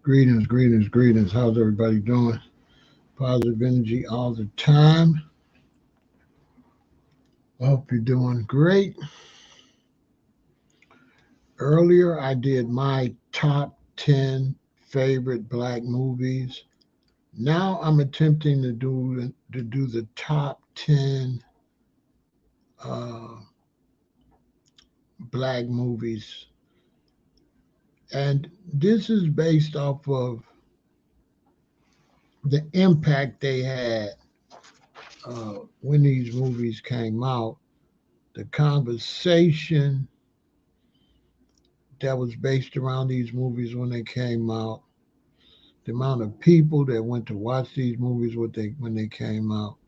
Greetings, greetings, greetings. How's everybody doing? Positive energy all the time. I hope you're doing great. Earlier, I did my top 10 favorite black movies. Now I'm attempting to do the top 10 uh, black movies. And this is based off of the impact they had when these movies came out, the conversation that was based around these movies when they came out, the amount of people that went to watch these movies when they came out,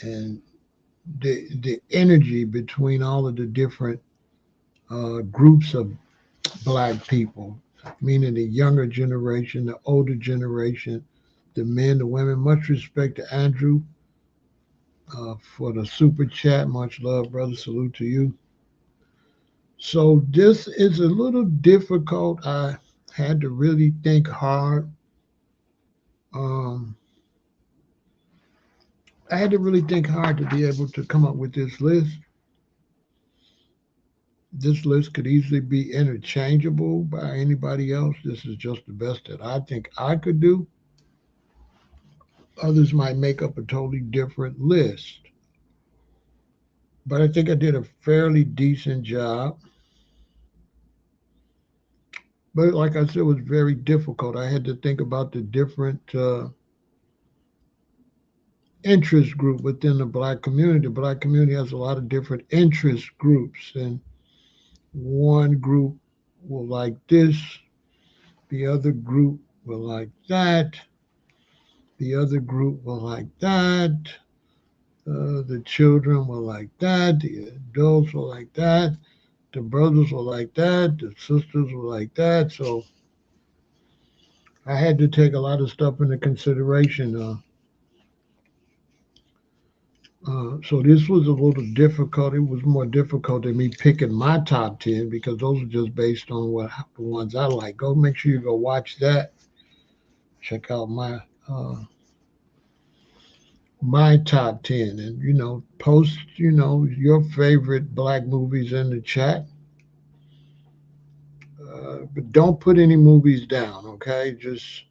and the energy between all of the different groups of black people, meaning the younger generation, the older generation, the men, the women. Much respect to Andrew for the super chat. Much love, brother. Salute to you. So this is a little difficult. I had to really think hard. Um, I had to really think hard to be able to come up with this list. This list could easily be interchangeable by anybody else. This is just the best that I think I could do. Others might make up a totally different list. But I think I did a fairly decent job. But like I said, it was very difficult. I had to think about the different interest group within the black community. The black community has a lot of different interest groups, and one group will like this, the other group will like that, the other group will like that, the children will like that, the adults will like that, the brothers will like that, the sisters will like that. So I had to take a lot of stuff into consideration. So this was a little difficult. It was more difficult than me picking my top 10 because those are just based on what the ones I like. Go make sure you go watch that. Check out my top 10, and post your favorite black movies in the chat. But don't put any movies down, okay? Just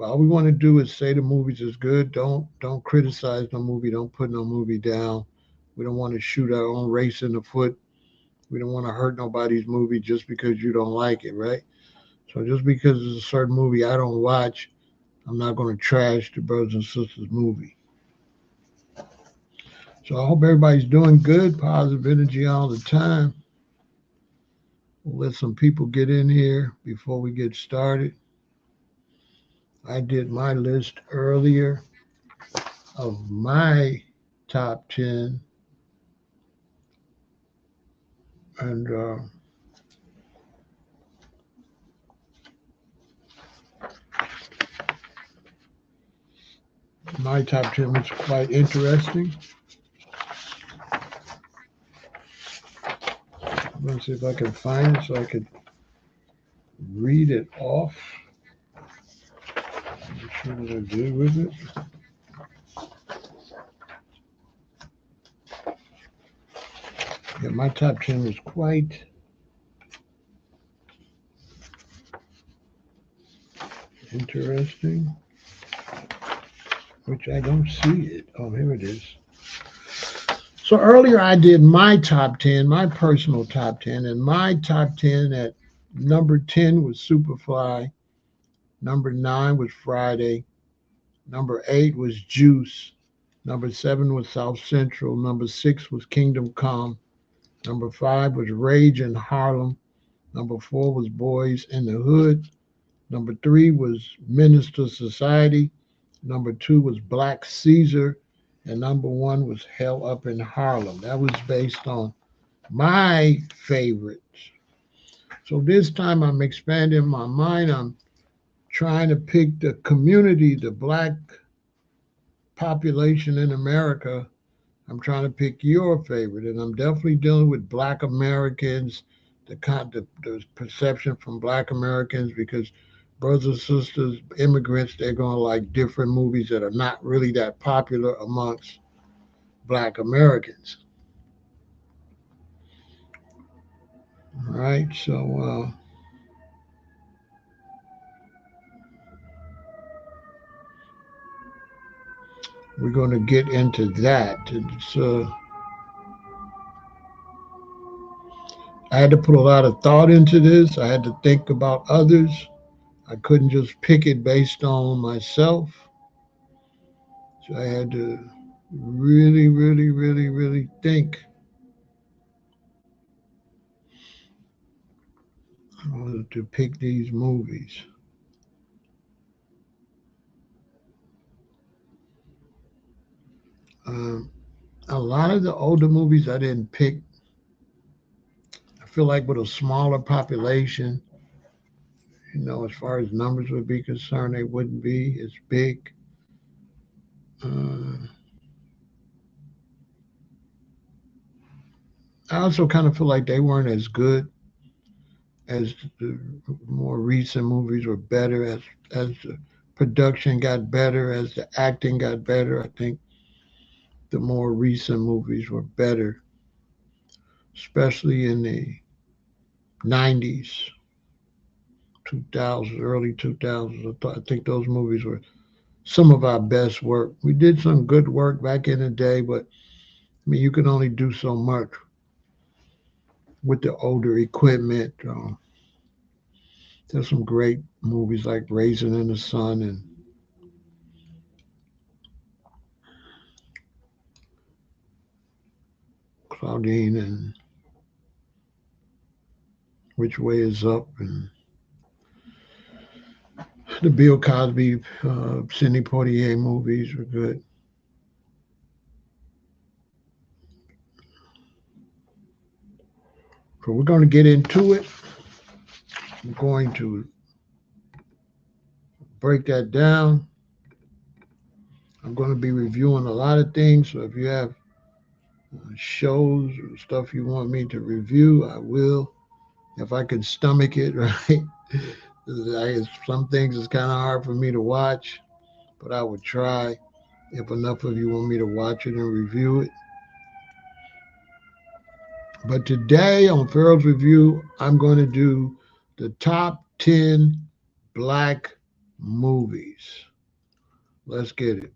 all we want to do is say the movies is good. Don't criticize no movie. Don't put no movie down. We don't want to shoot our own race in the foot. We don't want to hurt nobody's movie just because you don't like it, right? So just because it's a certain movie I don't watch, I'm not going to trash the brothers and sisters movie. So I hope everybody's doing good, positive energy all the time. We'll let some people get in here before we get started. I did my list earlier of my top 10, and my top 10 was quite interesting. I'm going to see if I can find it so I could read it off. Make sure what I did with it. Yeah, my top 10 was quite interesting, which I don't see it. Oh, here it is. So earlier I did my top 10, my personal top 10, and my top 10 at number 10 was Superfly, number 9 was Friday, number 8 was Juice, number 7 was South Central, number 6 was Kingdom Come, number 5 was Rage in Harlem, number 4 was Boyz in the Hood, number 3 was Menace to Society, number 2 was Black Caesar, and number 1 was Hell Up in Harlem. That was based on my favorites. So this time I'm expanding my mind. I'm trying to pick the community, the black population in America. I'm trying to pick your favorite, and I'm definitely dealing with black Americans, the perception from Black Americans, because brothers and sisters, immigrants, they're going to like different movies that are not really that popular amongst Black Americans. All right, so we're going to get into that. I had to put a lot of thought into this. I had to think about others. I couldn't just pick it based on myself. So I had to really, really, really, really think to pick these movies. A lot of the older movies I didn't pick. I feel like with a smaller population, as far as numbers would be concerned, they wouldn't be as big. I also kind of feel like they weren't as good as the more recent movies were better, as the production got better, as the acting got better. I think the more recent movies were better, especially in the 90s, 2000s, early 2000s. I think those movies were some of our best work. We did some good work back in the day, but I mean, you can only do so much with the older equipment. There's some great movies like Raisin in the Sun and Claudine and Which Way Is Up, and the Bill Cosby, Sidney Poitier movies were good. So we're going to get into it. I'm going to break that down. I'm going to be reviewing a lot of things. So if you have shows or stuff you want me to review, I will. If I can stomach it, right? Some things is kind of hard for me to watch, but I would try if enough of you want me to watch it and review it. But today on Pharaoh's Review, I'm going to do the top 10 Black movies. Let's get it.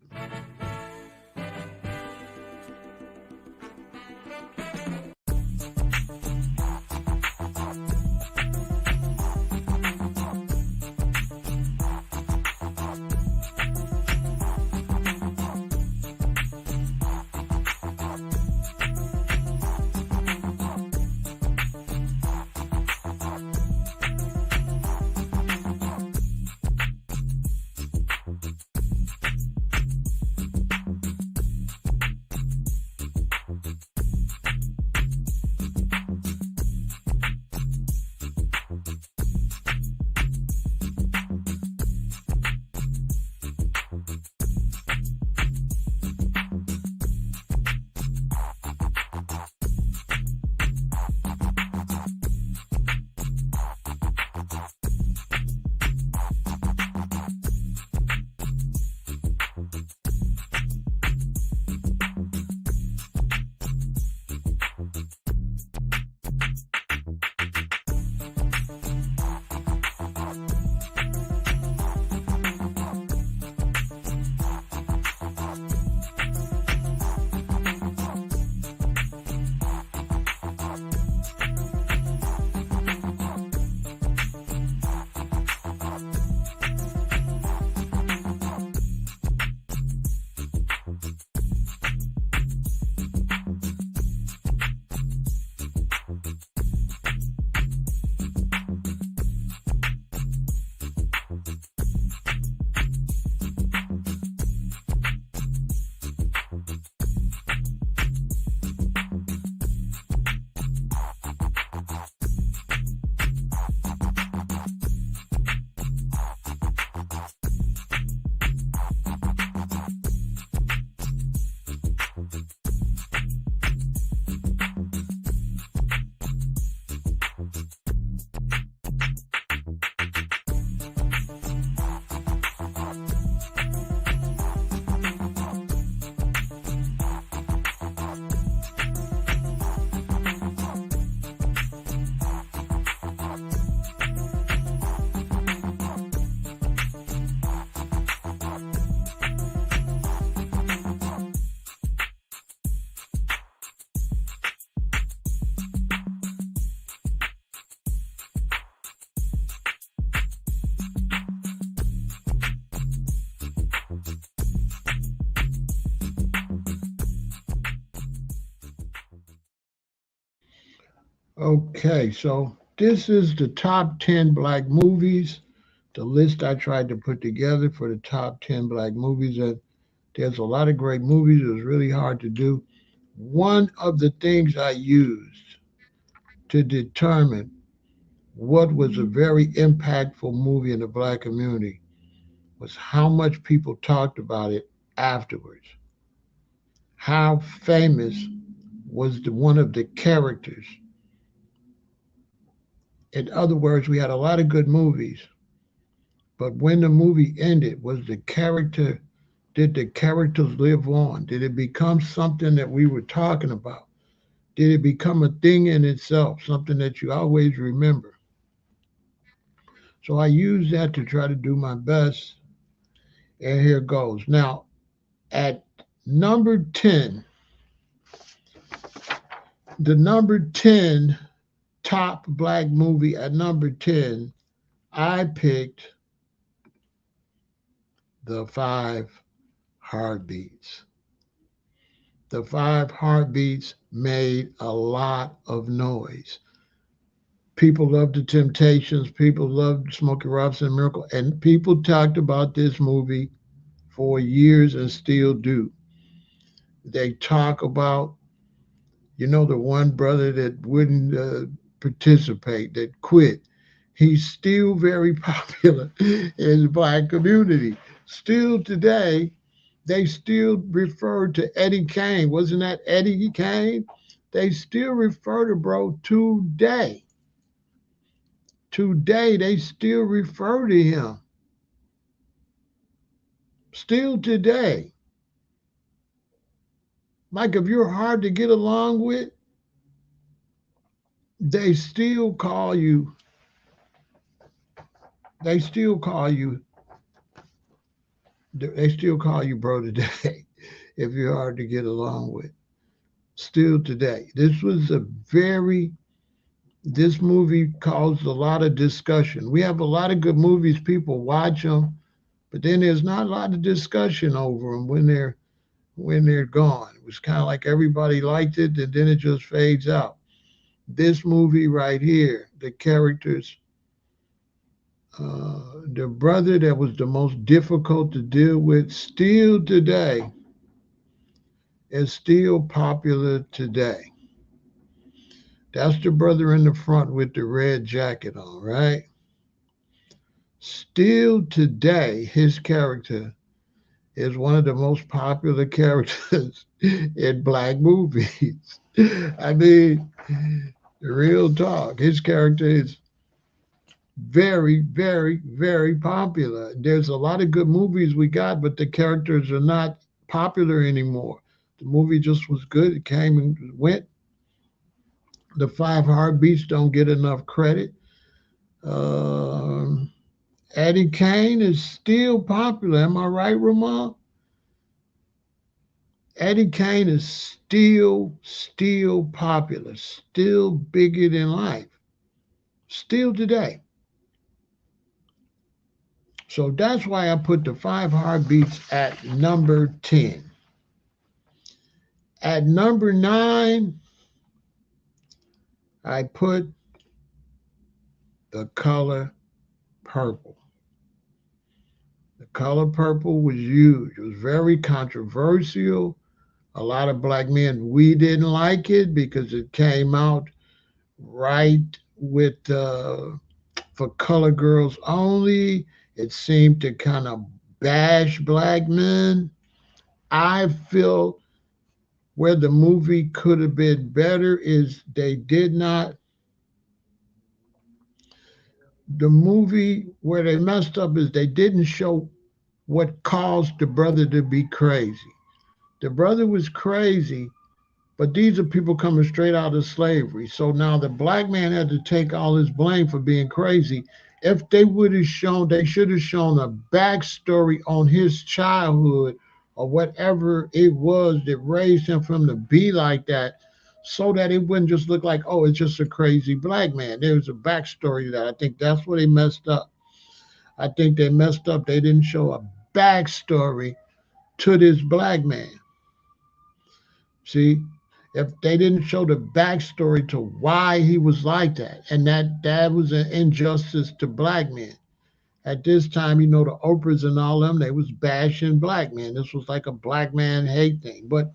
Okay, so this is the top 10 black movies, the list I tried to put together for the top 10 black movies. And there's a lot of great movies. It was really hard to do. One of the things I used to determine what was a very impactful movie in the black community was how much people talked about it afterwards. How famous was one of the characters. In other words, we had a lot of good movies, but when the movie ended, was the character, did the characters live on? Did it become something that we were talking about? Did it become a thing in itself, something that you always remember? So I use that to try to do my best. And here goes. Now, at number 10, the number 10 top black movie at number 10, I picked The Five Heartbeats. The Five Heartbeats made a lot of noise. People loved the Temptations, people loved Smokey Robinson Miracle, and people talked about this movie for years and still do. They talk about, the one brother that wouldn't participate, that quit. He's still very popular in the black community. Still today, they still refer to Eddie Kane. Wasn't that Eddie Kane? They still refer to bro today. Today, they still refer to him. Still today. Like if you're hard to get along with, they still call you, they still call you, they still call you bro today if you're hard to get along with. Still today. This movie caused a lot of discussion. We have a lot of good movies, people watch them, but then there's not a lot of discussion over them when they're gone. It was kind of like everybody liked it and then it just fades out. This movie right here, the characters, the brother that was the most difficult to deal with, still today is still popular today. That's the brother in the front with the red jacket on, right? Still today, his character is one of the most popular characters in black movies. I mean, real talk. His character is very, very, very popular. There's a lot of good movies we got, but the characters are not popular anymore. The movie just was good. It came and went. The Five Heartbeats don't get enough credit. Um, Eddie Kane is still popular. Am I right, Ramon? Eddie Kane is still popular, still bigger than life, still today. So that's why I put the Five Heartbeats at number 10. At number 9, I put The Color Purple. The Color Purple was huge. It was very controversial. A lot of black men, we didn't like it because it came out right with for color girls only. It seemed to kind of bash black men. I feel where the movie could have been better is they did not. The movie where they messed up is they didn't show what caused the brother to be crazy. The brother was crazy, but these are people coming straight out of slavery. So now the black man had to take all his blame for being crazy. If they would have shown, they should have shown a backstory on his childhood or whatever it was that raised him from to be like that, so that it wouldn't just look like, oh, it's just a crazy black man. There was a backstory to that. I think that's where they messed up. I think they messed up. They didn't show a backstory to this black man. See, if they didn't show the backstory to why he was like that, and that was an injustice to black men. At this time, the Oprahs and all them, they was bashing black men. This was like a black man hate thing. But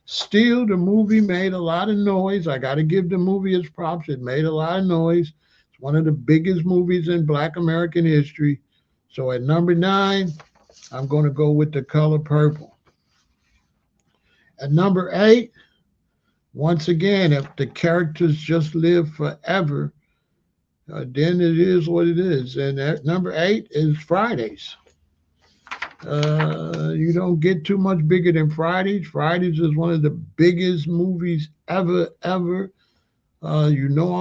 still, the movie made a lot of noise. I got to give the movie its props. It made a lot of noise. It's one of the biggest movies in black American history. So at number 9, I'm going to go with The Color Purple. At number 8, once again, if the characters just live forever, then it is what it is. And at number 8 is Fridays. You don't get too much bigger than Fridays. Fridays is one of the biggest movies ever, ever. All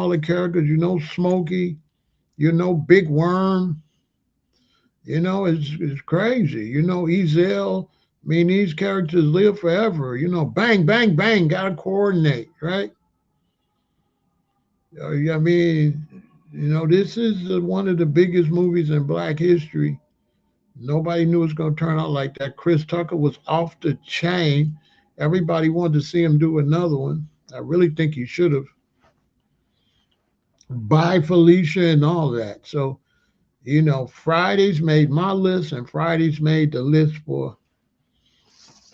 the characters. Smokey. Big Worm. It's crazy. Ezel. I mean, these characters live forever. Bang, bang, bang. Got to coordinate, right? I mean, this is one of the biggest movies in black history. Nobody knew it was going to turn out like that. Chris Tucker was off the chain. Everybody wanted to see him do another one. I really think he should have. Bye, Felicia, and all that. So, Fridays made my list, and Fridays made the list for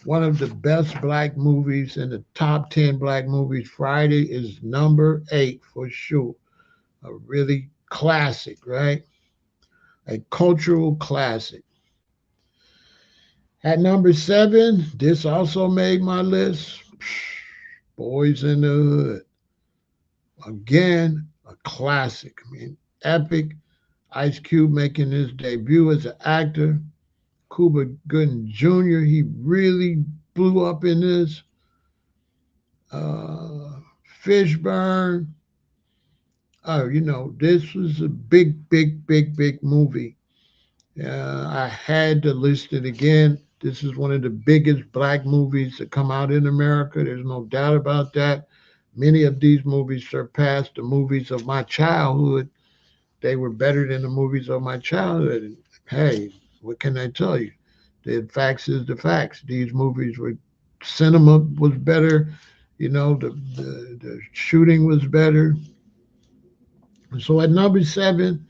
one of the best black movies in the top 10 black movies. Friday is number 8 for sure. A really classic, right? A cultural classic. At number 7, this also made my list. Boyz n the Hood. Again, a classic. I mean, epic. Ice Cube making his debut as an actor. Cuba Gooding Jr., he really blew up in this. Fishburne. Oh, this was a big, big, big, big movie. I had to list it again. This is one of the biggest black movies that come out in America. There's no doubt about that. Many of these movies surpassed the movies of my childhood. They were better than the movies of my childhood. And hey, what can I tell you? The facts is the facts. These movies were, cinema was better. The shooting was better. So at number 7,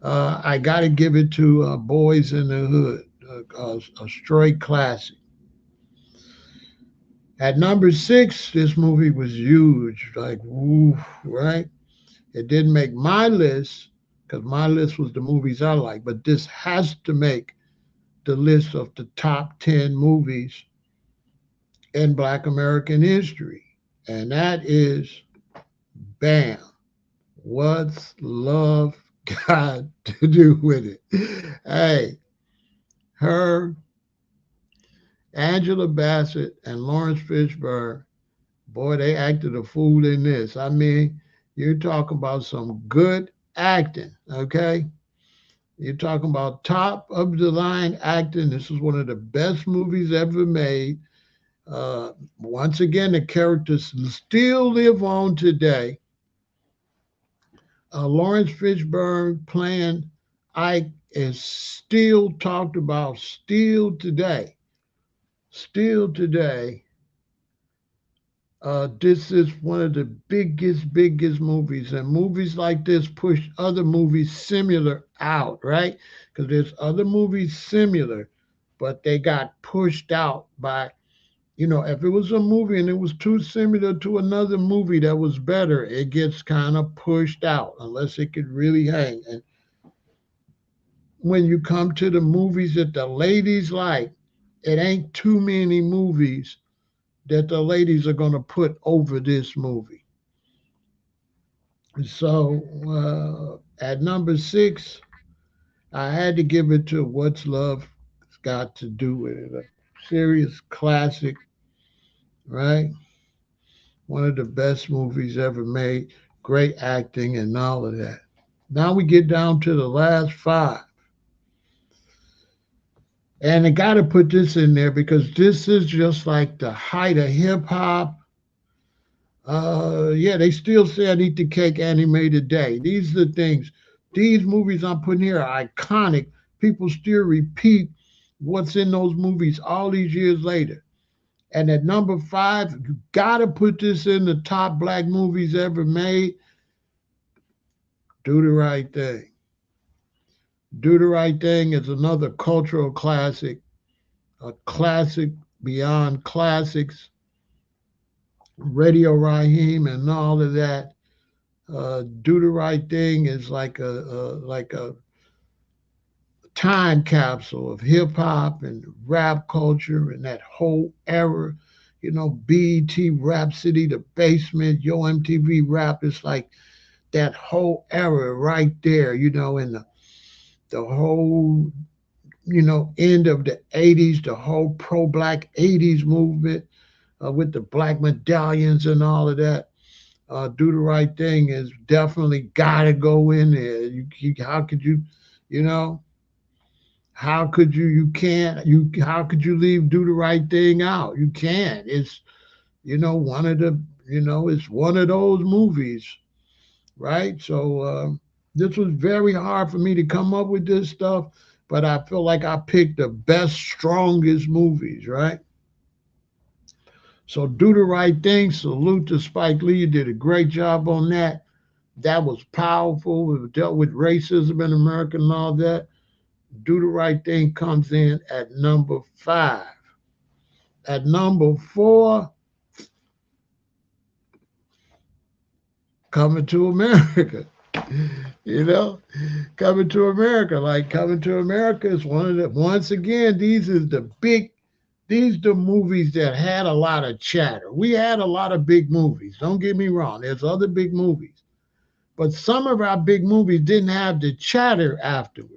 I got to give it to Boyz n the Hood, a straight classic. At number 6, this movie was huge, like, woo, right? It didn't make my list because my list was the movies I like, but this has to make the list of the top 10 movies in Black American history. And that is, bam, what's love got to do with it? Hey, her, Angela Bassett, and Lawrence Fishburne, boy, they acted a fool in this. I mean, you're talking about some good acting, okay? You're talking about top of the line acting. This is one of the best movies ever made. Once again, the characters still live on today. Lawrence Fishburne playing Ike is still talked about, still today. Still today. This is one of the biggest, biggest movies, and movies like this push other movies similar out, right? Because there's other movies similar, but they got pushed out by, if it was a movie and it was too similar to another movie that was better, it gets kind of pushed out unless it could really hang. And when you come to the movies that the ladies like, it ain't too many movies that the ladies are going to put over this movie. So at number 6, I had to give it to What's Love Got to Do with It. A serious classic, right? One of the best movies ever made. Great acting and all of that. Now we get down to the last 5. And I got to put this in there because this is just like the height of hip hop. Yeah, they still say I eat the cake any day today. These are the things. These movies I'm putting here are iconic. People still repeat what's in those movies all these years later. And at number 5, you gotta put this in the top black movies ever made. Do the Right Thing. Do the Right Thing is another cultural classic, a classic beyond classics. Radio Raheem and all of that. Do the Right Thing is like a time capsule of hip hop and rap culture and that whole era. You know, BET Rhapsody, The Basement, Yo MTV Rap. It's like that whole era right there. You know, and the whole end of the 80s, the whole pro black 80s movement with the black medallions and all of that. Do the Right Thing is definitely got to go in there. How could you, you know, how could you, you can't, you, how could you leave Do the Right Thing out? You can't. It's, one of the, it's one of those movies, right? So this was very hard for me to come up with this stuff, but I feel like I picked the best, strongest movies, right? So Do the Right Thing. Salute to Spike Lee. You did a great job on that. That was powerful. It dealt with racism in America and all that. Do the Right Thing comes in at number 5. At number 4, Coming to America. Coming to America. Like Coming to America is one of the, once again, these are the movies that had a lot of chatter. We had a lot of big movies. Don't get me wrong. There's other big movies. But some of our big movies didn't have the chatter afterwards.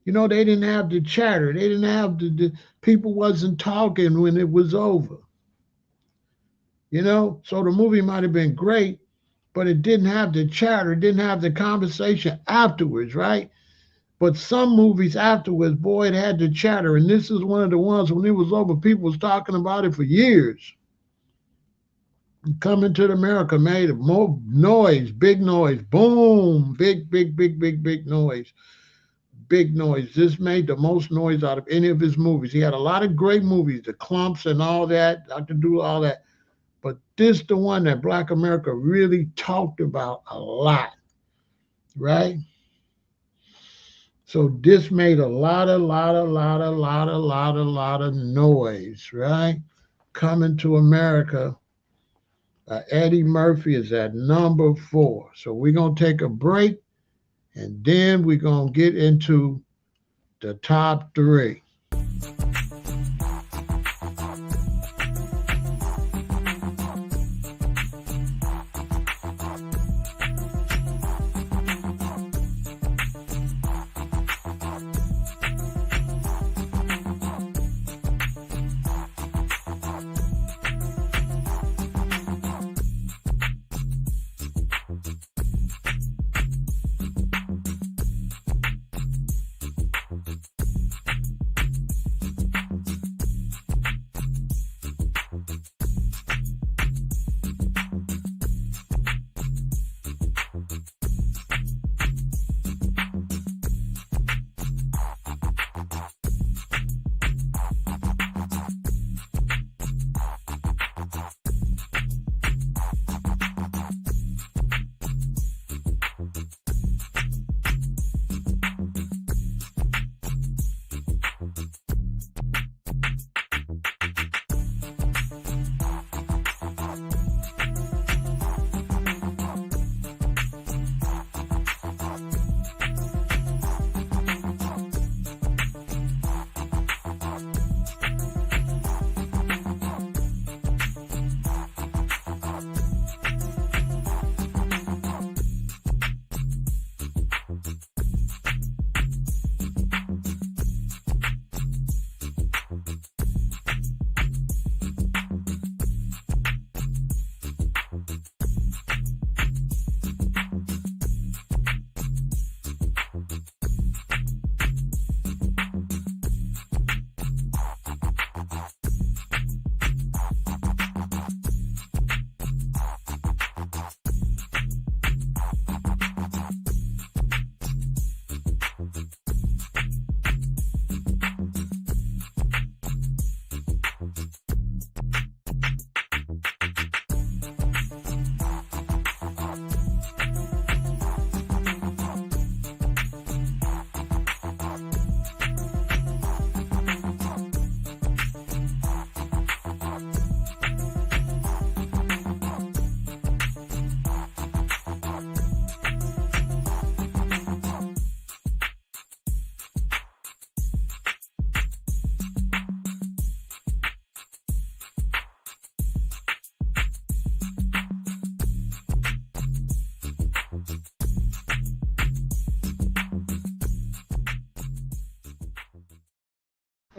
They didn't have the chatter. They didn't have the people wasn't talking when it was over. So the movie might have been great, but it didn't have the chatter. It didn't have the conversation afterwards, right? But some movies afterwards, boy, it had the chatter. And this is one of the ones when it was over, people was talking about it for years. Coming to America made more noise, big noise, boom, big, big, big, big, big noise. Big noise. This made the most noise out of any of his movies. He had a lot of great movies, The Clumps and all that, Dr. Do, all that. But this the one that Black America really talked about a lot, right? So this made a lot of noise, right? Coming to America. Eddie Murphy is at number 4. So we're going to take a break, and then we're going to get into the top 3.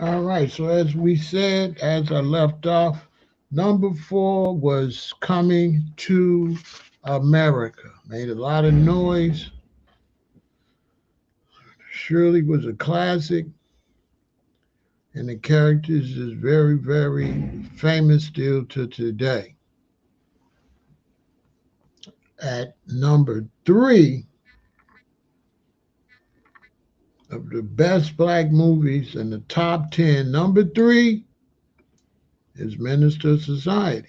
All right. So as we said, as I left off, number four was Coming to America. Made a lot of noise. Surely was a classic, and the characters is very, very famous still to today. At number three of the best black movies in the top 10, number three is Menace to Society.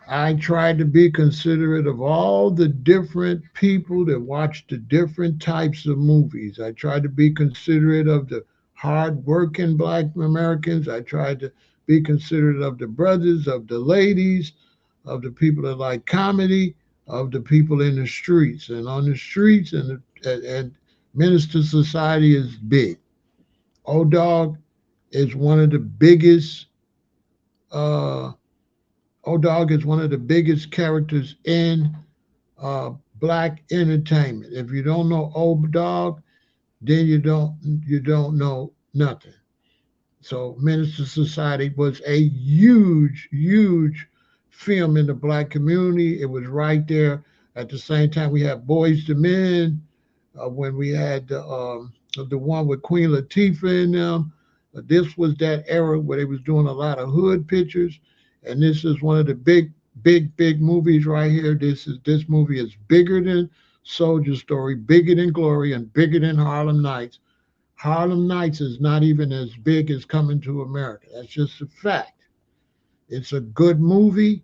I tried to be considerate of all the different people that watch the different types of movies. I tried to be considerate of the hard-working black Americans. I tried to be considerate of the brothers, of the ladies, of the people that like comedy, of the people in the streets. And on the streets and Menace to Society is big. O-Dog is one of the biggest uh, O-Dog is one of the biggest characters in black entertainment. If you don't know O-Dog, then you don't know nothing. So Menace to Society was a huge, huge film in the black community. It was right there. At the same time, we had Boyz II Men, when we had the one with Queen Latifah in them. This was that era where they was doing a lot of hood pictures, and this is one of the big, big, big movies right here. This movie is bigger than Soldier Story, bigger than Glory, and bigger than Harlem Nights. Harlem Nights is not even as big as Coming to America. That's just a fact. It's a good movie.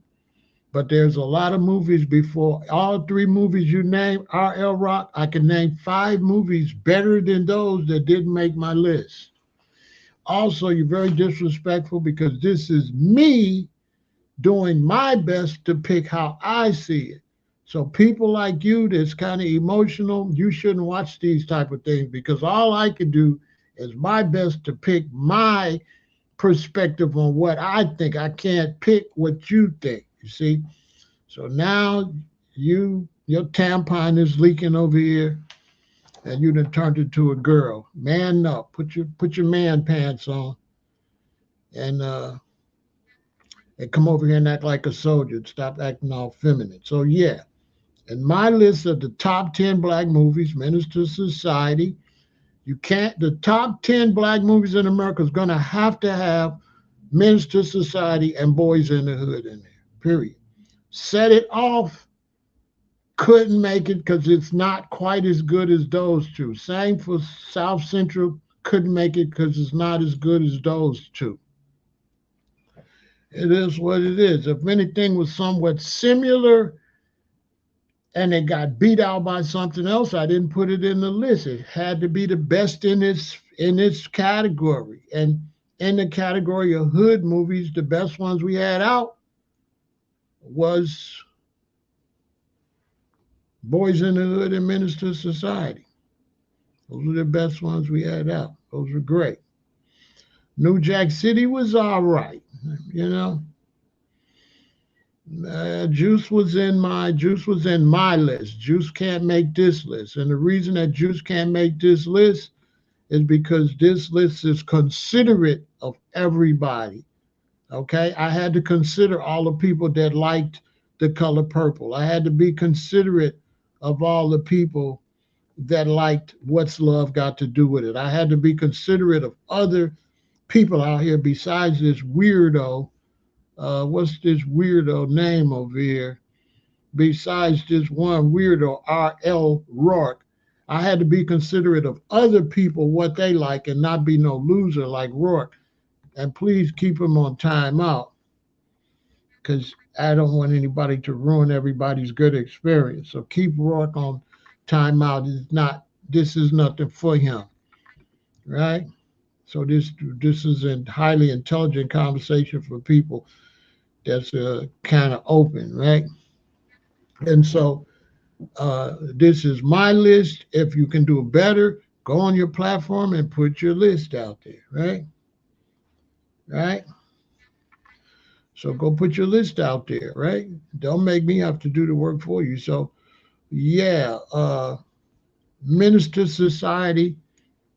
But there's a lot of movies before all three movies you name, R.L. Rock. I can name five movies better than those that didn't make my list. Also, you're very disrespectful because this is me doing my best to pick how I see it. So people like you that's kind of emotional, you shouldn't watch these type of things because all I can do is my best to pick my perspective on what I think. I can't pick what you think. You see? So now your tampon is leaking over here, and you done turned into a girl. Man up. Put your man pants on, and come over here and act like a soldier. Stop acting all feminine. So yeah, in my list of the top 10 black movies, Menace to Society, you can't. The top 10 black movies in America is gonna have to have Menace to Society and Boys in the Hood in there. Period. Set It Off couldn't make it because it's not quite as good as those two. Same for South Central, couldn't make it because it's not as good as those two. It is what it is. If anything was somewhat similar and it got beat out by something else, I didn't put it in the list. It had to be the best in its category. And in the category of hood movies, the best ones we had out was Boys in the Hood and Menace to Society. Those were the best ones we had out. Those were great. New Jack City was all right, you know. Juice was in my list. Juice can't make this list, and the reason that Juice can't make this list is because this list is considerate of everybody. Okay, I had to consider all the people that liked the color purple. I had to be considerate of all the people that liked What's Love Got to Do with It. I had to be considerate of other people out here besides this weirdo. What's this weirdo name over here? Besides this one weirdo, R.L. Rourke, I had to be considerate of other people, what they like, and not be no loser like Rourke. And please keep him on timeout because I don't want anybody to ruin everybody's good experience. So keep Rourke on timeout. This is nothing for him, right? So this is a highly intelligent conversation for people that's kind of open, right? And so this is my list. If you can do better, go on your platform and put your list out there, right? Right? So go put your list out there, right? Don't make me have to do the work for you. So yeah, Menace to Society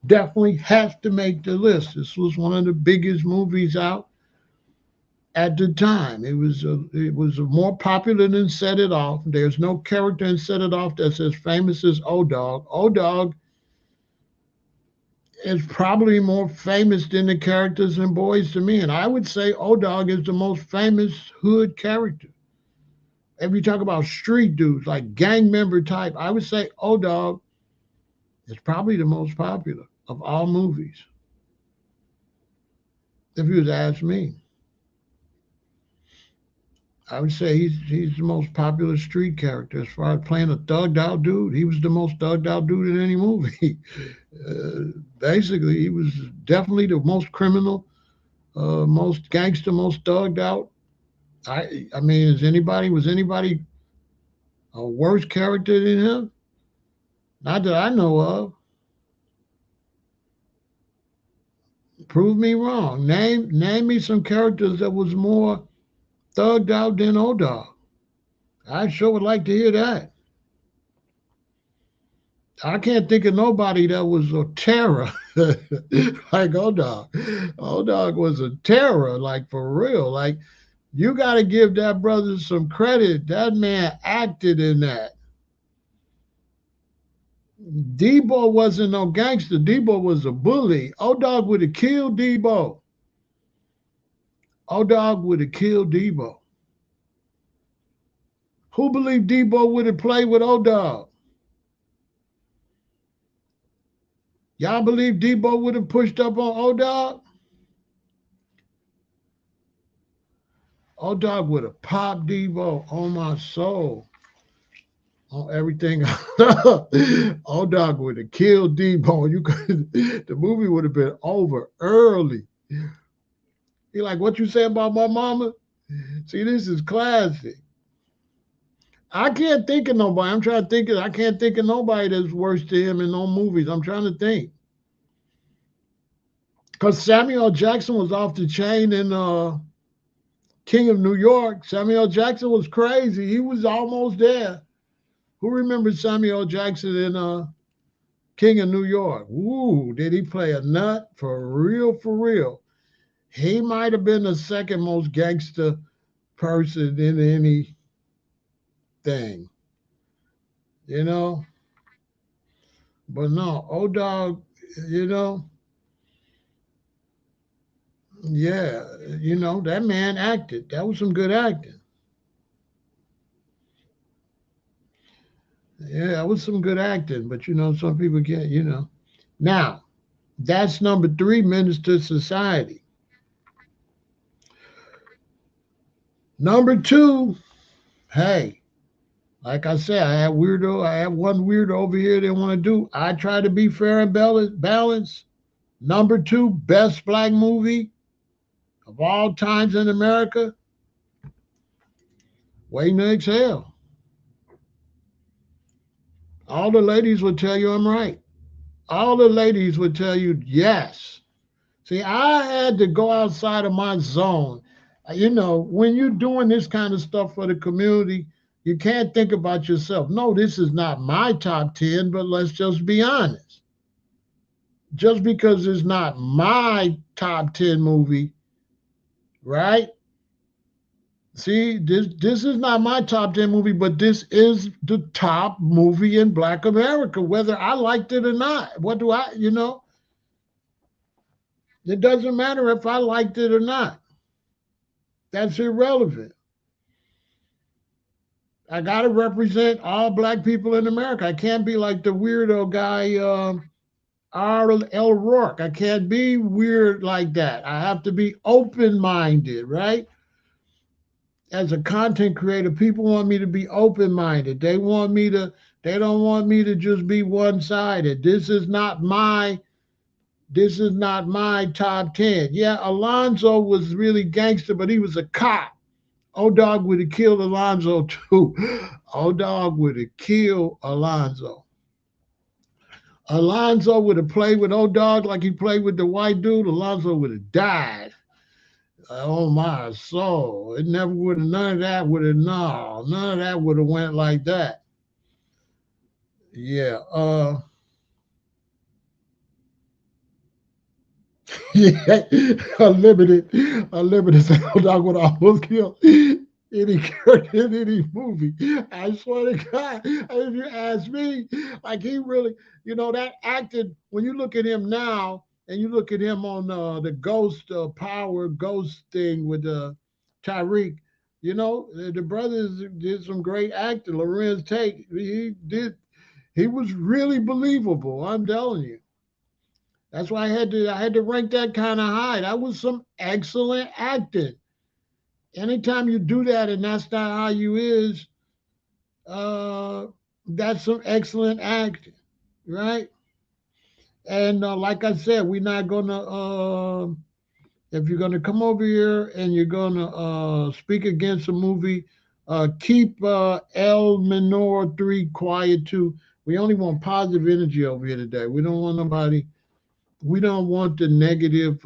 definitely has to make the list. This was one of the biggest movies out at the time. It was more popular than Set It Off. There's no character in Set It Off that's as famous as O-Dog. O-Dog is probably more famous than the characters in Boys to Me, and I would say O-Dog is the most famous hood character. If you talk about street dudes, like gang member type, I would say O-Dog is probably the most popular of all movies. If you was to ask me, I would say he's the most popular street character as far as playing a thugged out dude. He was the most thugged out dude in any movie. Basically, he was definitely the most criminal, most gangster, most thugged out. I mean, was anybody a worse character than him? Not that I know of. Prove me wrong. Name me some characters that was more thugged out than O Dog. I sure would like to hear that. I can't think of nobody that was a terror like O Dog. O Dog was a terror, like for real. Like you got to give that brother some credit. That man acted in that. Debo wasn't no gangster. Debo was a bully. O Dog would have killed Debo. O Dog would have killed Debo. Who believed Debo would have played with O Dog? Y'all believe Debo would have pushed up on O Dog? O Dog would have popped Debo on my soul. On everything. O Dog would have killed Debo. You could the movie would have been over early. He like, what you say about my mama? See, this is classic. I can't think of nobody. I'm trying to think of I can't think of nobody that's worse to him in no movies. I'm trying to think. Because Samuel Jackson was off the chain in King of New York. Samuel Jackson was crazy. He was almost there. Who remembers Samuel Jackson in King of New York? Ooh, did he play a nut? For real, for real. He might have been the second most gangster person in anything, you know? But no, O Dog, you know, yeah, that man acted. That was some good acting. Yeah, that was some good acting, but some people can't. Now, that's number three, Minister Society. Number two, hey, like I said, I have one weirdo over here they want to do. I try to be fair and balanced. Number two, best black movie of all times in America, Waiting to Exhale. All the ladies would tell you I'm right. All the ladies would tell you yes. See, I had to go outside of my zone. When you're doing this kind of stuff for the community, you can't think about yourself. No, this is not my top 10, but let's just be honest. Just because it's not my top 10 movie, right? See, this is not my top 10 movie, but this is the top movie in Black America, whether I liked it or not. What do it doesn't matter if I liked it or not. That's irrelevant. I got to represent all black people in America. I can't be like the weirdo guy, R.L. Rourke. I can't be weird like that. I have to be open minded, right? As a content creator, people want me to be open minded. They don't want me to just be one sided. This is not my top 10. Yeah, Alonzo was really gangster, but he was a cop. O Dog would have killed Alonzo too. O Dog would have killed Alonzo. Alonzo would have played with O Dog like he played with the white dude. Alonzo would have died. Oh my soul. It never would have, none of that would have went like that. Yeah. Yeah, unlimited sound dog would almost kill any character in any movie. I swear to God, if you ask me, like he really, that acted. When you look at him now, and you look at him on the Ghost Power Ghost thing with Tyreek, the brothers did some great acting. Lorenz Tate, he did. He was really believable. I'm telling you. That's why I had to rank that kind of high. That was some excellent acting. Anytime you do that and that's not how you is, uh, that's some excellent acting, right? And like I said, we're not gonna. If you're gonna come over here and you're gonna speak against a movie, keep El Menor 3 quiet too. We only want positive energy over here today. We don't want nobody. We don't want the negative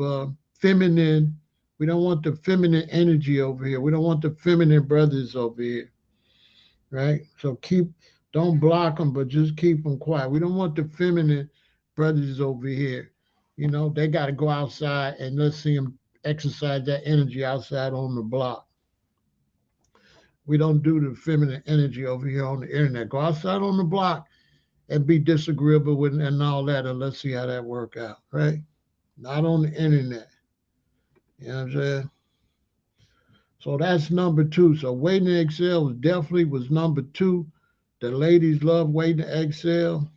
feminine. We don't want the feminine energy over here. We don't want the feminine brothers over here, right? So don't block them, but just keep them quiet. We don't want the feminine brothers over here. They got to go outside and let's see them exercise that energy outside on the block. We don't do the feminine energy over here on the internet. Go outside on the block and be disagreeable with and all that, and let's see how that work out, right? Not on the internet. You know what I'm saying? So that's number two. So Waiting to Exhale was number two. The ladies love Waiting to Exhale.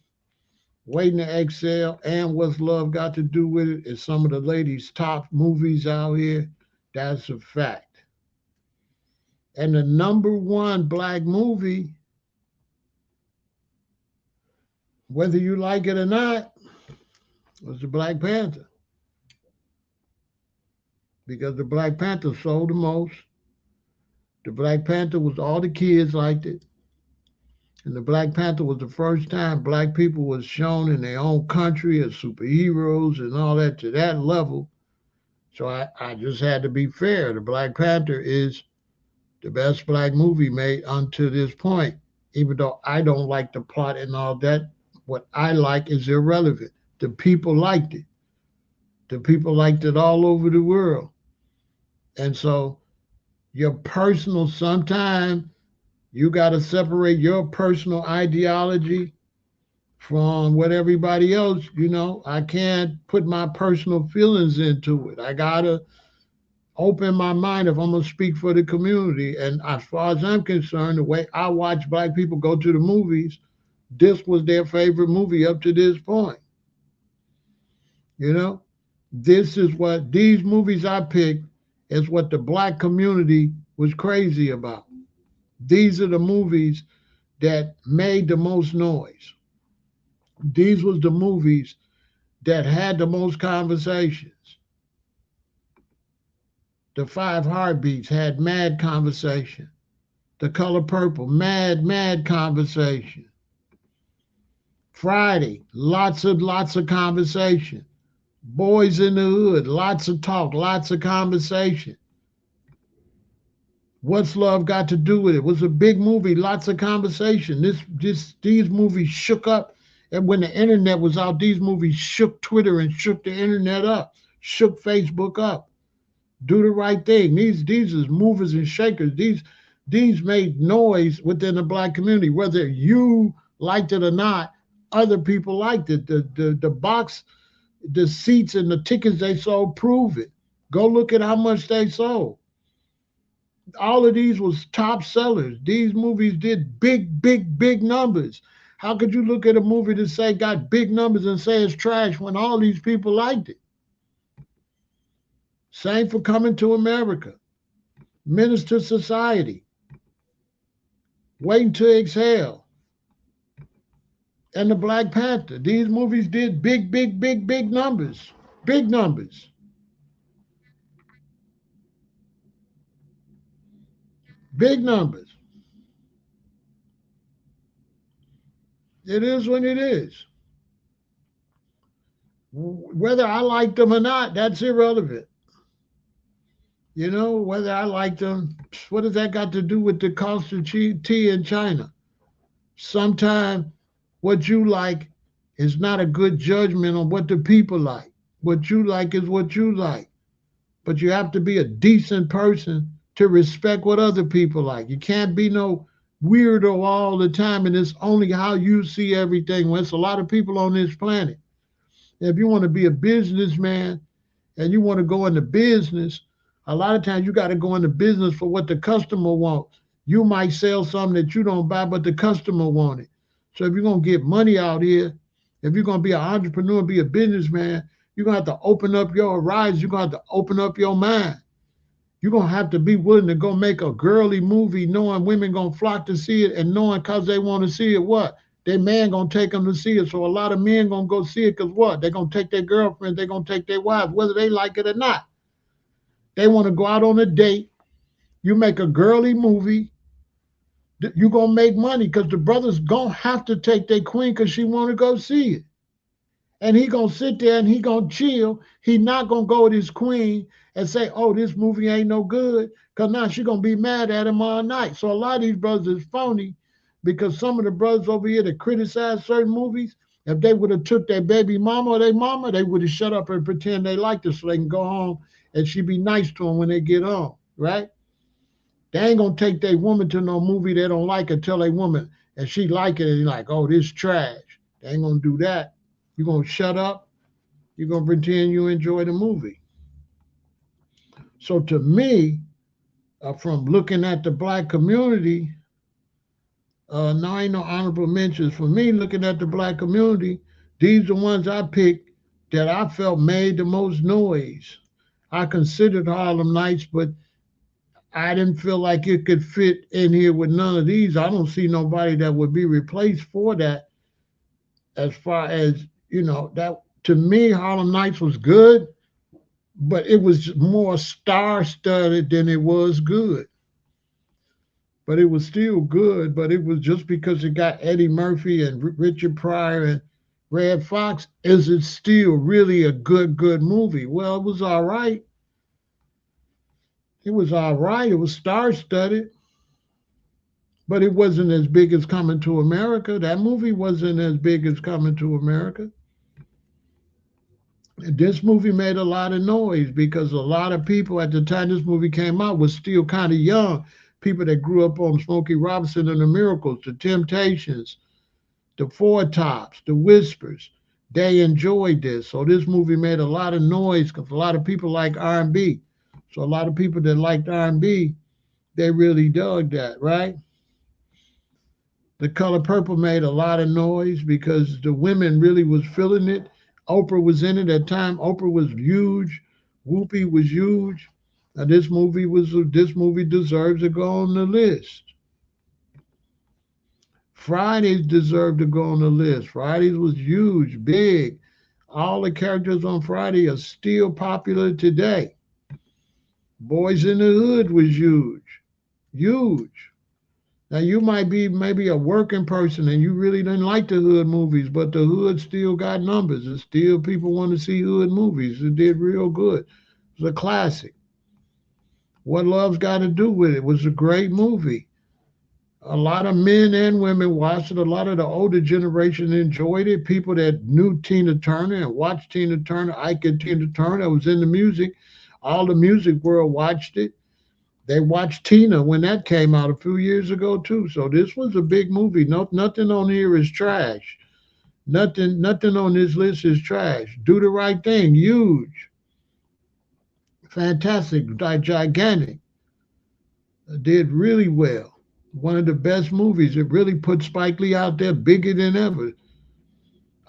Waiting to Exhale and What's Love Got to Do with It is some of the ladies' top movies out here. That's a fact. And the number one black movie, whether you like it or not, was the Black Panther. Because the Black Panther sold the most. The Black Panther was all the kids liked it. And the Black Panther was the first time black people was shown in their own country as superheroes and all that to that level. So I just had to be fair. The Black Panther is the best black movie made unto this point. Even though I don't like the plot and all that, what I like is irrelevant. The people liked it. The people liked it all over the world. And so your personal, sometimes you got to separate your personal ideology from what everybody else, I can't put my personal feelings into it. I got to open my mind if I'm going to speak for the community. And as far as I'm concerned, the way I watch black people go to the movies, this was their favorite movie up to this point. You know, this is what these movies I picked is what the black community was crazy about. These are the movies that made the most noise. These was the movies that had the most conversations. The Five Heartbeats had mad conversation. The Color Purple, mad conversation. Friday, lots of conversation. Boys in the Hood, lots of talk, lots of conversation. What's Love Got to Do with It? It was a big movie, lots of conversation. These movies shook up, and when the internet was out, these movies shook Twitter and shook the internet up, shook Facebook up. Do the Right Thing. These is movers and shakers. These made noise within the black community, whether you liked it or not. Other people liked it. The box, the seats and the tickets they sold prove it. Go look at how much they sold. All of these was top sellers. These movies did big numbers. How could you look at a movie that say got big numbers and say it's trash when all these people liked it? Same for Coming to America, Menace to Society, Waiting to Exhale, and the Black Panther. These movies did big numbers. Big numbers. Big numbers. It is what it is. Whether I like them or not, that's irrelevant. Whether I like them, what does that got to do with the cost of tea in China? Sometimes what you like is not a good judgment on what the people like. What you like is what you like. But you have to be a decent person to respect what other people like. You can't be no weirdo all the time, and it's only how you see everything. Well, it's a lot of people on this planet. If you want to be a businessman and you want to go into business, a lot of times you got to go into business for what the customer wants. You might sell something that you don't buy, but the customer want it. So if you're gonna get money out here, if you're gonna be an entrepreneur, be a businessman, you're gonna have to open up your horizons. You're gonna have to open up your mind. You're gonna have to be willing to go make a girly movie, knowing women gonna flock to see it, and knowing cause they want to see it what their man gonna take them to see it. So a lot of men gonna go see it cause what they're gonna take their girlfriends, they're gonna take their wives, whether they like it or not. They want to go out on a date. You make a girly movie, you gonna make money because the brothers gonna have to take their queen because she want to go see it. And he gonna sit there and he gonna chill. He not gonna go with his queen and say, "Oh, this movie ain't no good," because now she gonna be mad at him all night. So a lot of these brothers is phony because some of the brothers over here that criticize certain movies, if they would have took their baby mama or their mama, they would have shut up and pretend they liked her so they can go home and she be nice to them when they get home, right? They ain't gonna take their woman to no movie they don't like and tell their woman and she like it and like, "Oh, this trash." They ain't gonna do that. You gonna shut up. You're gonna pretend you enjoy the movie. So to me, from looking at the black community, now ain't no honorable mentions for me. Looking at the black community, these are the ones I picked that I felt made the most noise. I considered Harlem Nights, but I didn't feel like it could fit in here with none of these. I don't see nobody that would be replaced for that. As far as that to me, Harlem Nights was good, but it was more star studded than it was good. But it was still good. But it was just because it got Eddie Murphy and Richard Pryor and Red Fox. Is it still really a good movie? Well, it was all right. It was all right. It was star studded, but it wasn't as big as Coming to America. That movie wasn't as big as Coming to America. This movie made a lot of noise because a lot of people at the time this movie came out was still kind of young. People that grew up on Smokey Robinson and the Miracles, the Temptations, the Four Tops, the Whispers. They enjoyed this. So this movie made a lot of noise because a lot of people like R&B. So a lot of people that liked R&B, they really dug that, right? The Color Purple made a lot of noise because the women really was feeling it. Oprah was in it at the time. Oprah was huge. Whoopi was huge. Now this movie deserves to go on the list. Fridays deserved to go on the list. Fridays was huge, big. All the characters on Friday are still popular today. Boys in the Hood was huge, huge. Now you might be maybe a working person and you really didn't like the hood movies, but the hood still got numbers. It's still people want to see hood movies. It did real good. It's a classic. What Love's Got to Do with It was a great movie. A lot of men and women watched it. A lot of the older generation enjoyed it. People that knew Tina Turner and watched Tina Turner, Ike and Tina Turner was in the music. All the music world watched it. They watched Tina when that came out a few years ago too. So this was a big movie. No, nothing on here is trash. Nothing on this list is trash. Do the Right Thing, huge, fantastic, gigantic. Did really well. One of the best movies. It really put Spike Lee out there bigger than ever.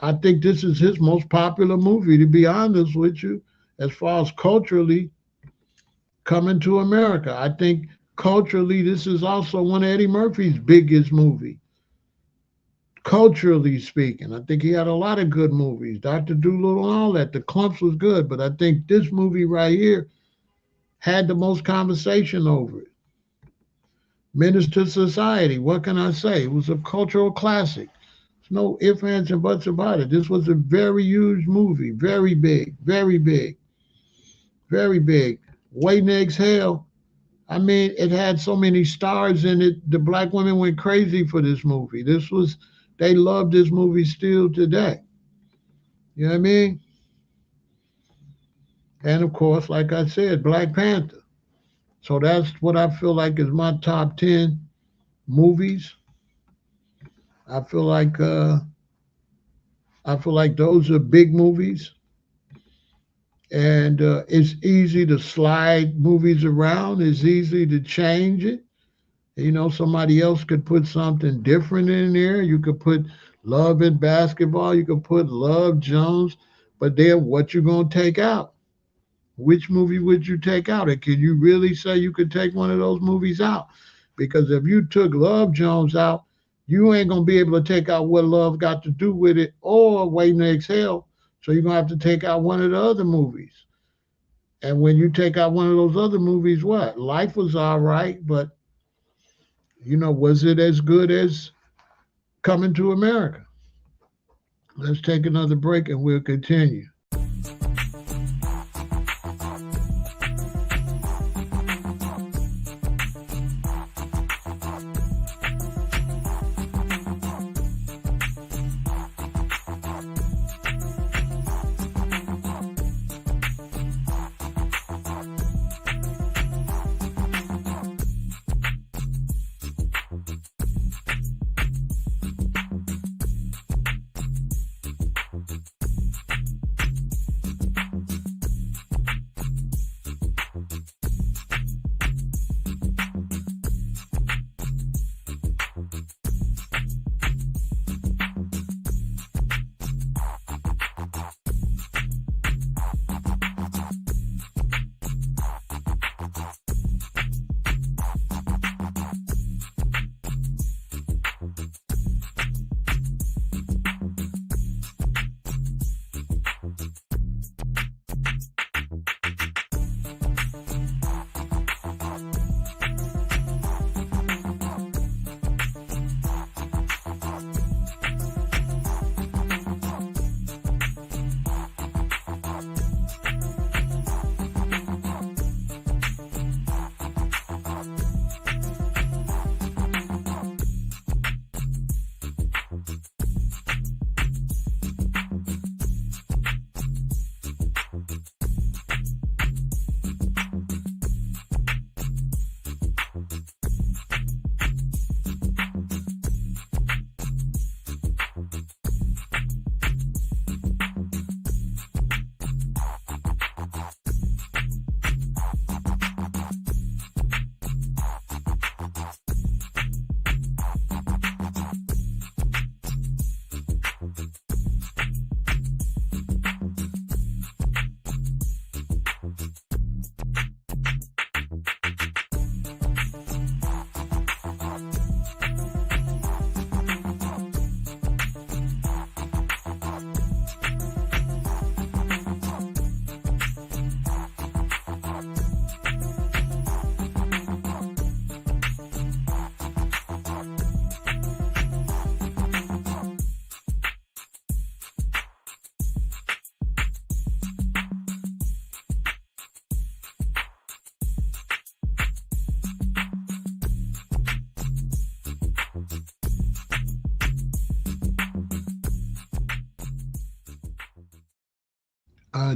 I think this is his most popular movie, to be honest with you, as far as culturally coming to America. I think culturally, this is also one of Eddie Murphy's biggest movie. Culturally speaking, I think he had a lot of good movies. Dr. Dolittle and all that. The Clumps was good, but I think this movie right here had the most conversation over it. Menace to Society. What can I say? It was a cultural classic. There's no ifs, ands, and buts about it. This was a very huge movie. Very big. Very big. Very big. Waiting to Exhale. I mean, it had so many stars in it. The black women went crazy for this movie. They love this movie still today. You know what I mean? And of course, like I said, Black Panther. So that's what I feel like is my top 10 movies. I feel like those are big movies, and it's easy to slide movies around. It's easy to change it. You know, somebody else could put something different in there. You could put Love and Basketball. You could put Love Jones. But then, what you gonna take out? Which movie would you take out? And can you really say you could take one of those movies out? Because if you took Love Jones out, you ain't gonna be able to take out what Love got to do with it or Waiting to Exhale. So you're gonna have to take out one of the other movies. And when you take out one of those other movies, what? Life was all right, but was it as good as Coming to America? Let's take another break and we'll continue.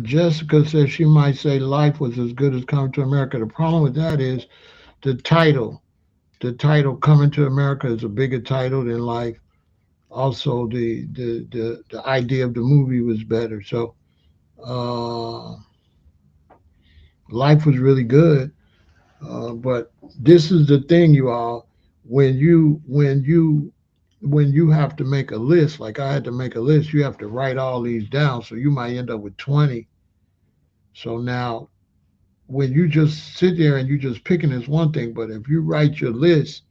Jessica says she might say Life was as good as Coming to America. The problem with that is the title. The title Coming to America is a bigger title than Life. Also, the idea of the movie was better. So, uh, Life was really good. But this is the thing, you all. When you have to make a list, like I had to make a list, you have to write all these down. So you might end up with 20. So now, when you just sit there and you just picking is one thing, but if you write your list,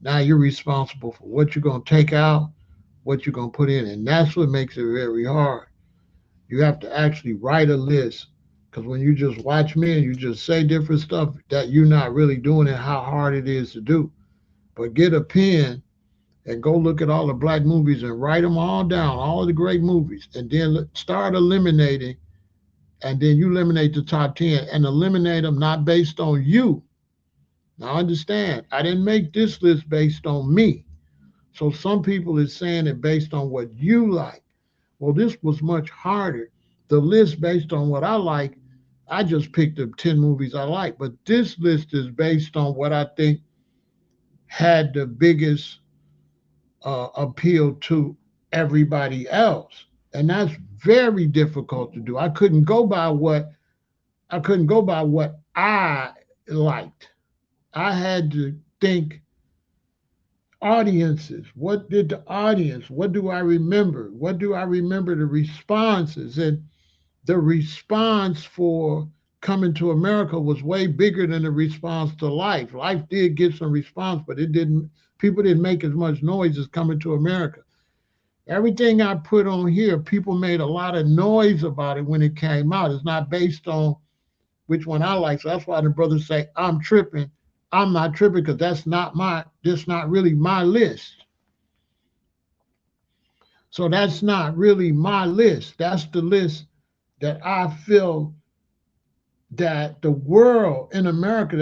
now you're responsible for what you're gonna take out, what you're gonna put in, and that's what makes it very hard. You have to actually write a list because when you just watch me and you just say different stuff, that you're not really doing it, how hard it is to do. But get a pen and go look at all the black movies and write them all down, all of the great movies, and then start eliminating. And then you eliminate the top 10 and eliminate them not based on you. Now understand, I didn't make this list based on me. So some people is saying it based on what you like. Well, this was much harder. The list based on what I like, I just picked the 10 movies I like, but this list is based on what I think had the biggest appeal to everybody else. And that's very difficult to do. I couldn't go by what I liked. I had to think audiences. What did the audience? What do I remember? What do I remember the responses? And the response for Coming to America was way bigger than the response to Life. Life did get some response, but it didn't. People didn't make as much noise as Coming to America. Everything I put on here, people made a lot of noise about it when it came out. It's not based on which one I like. So that's why the brothers say I'm tripping. I'm not tripping because that's not really my list. So that's not really my list. That's the list that I feel that the world in America,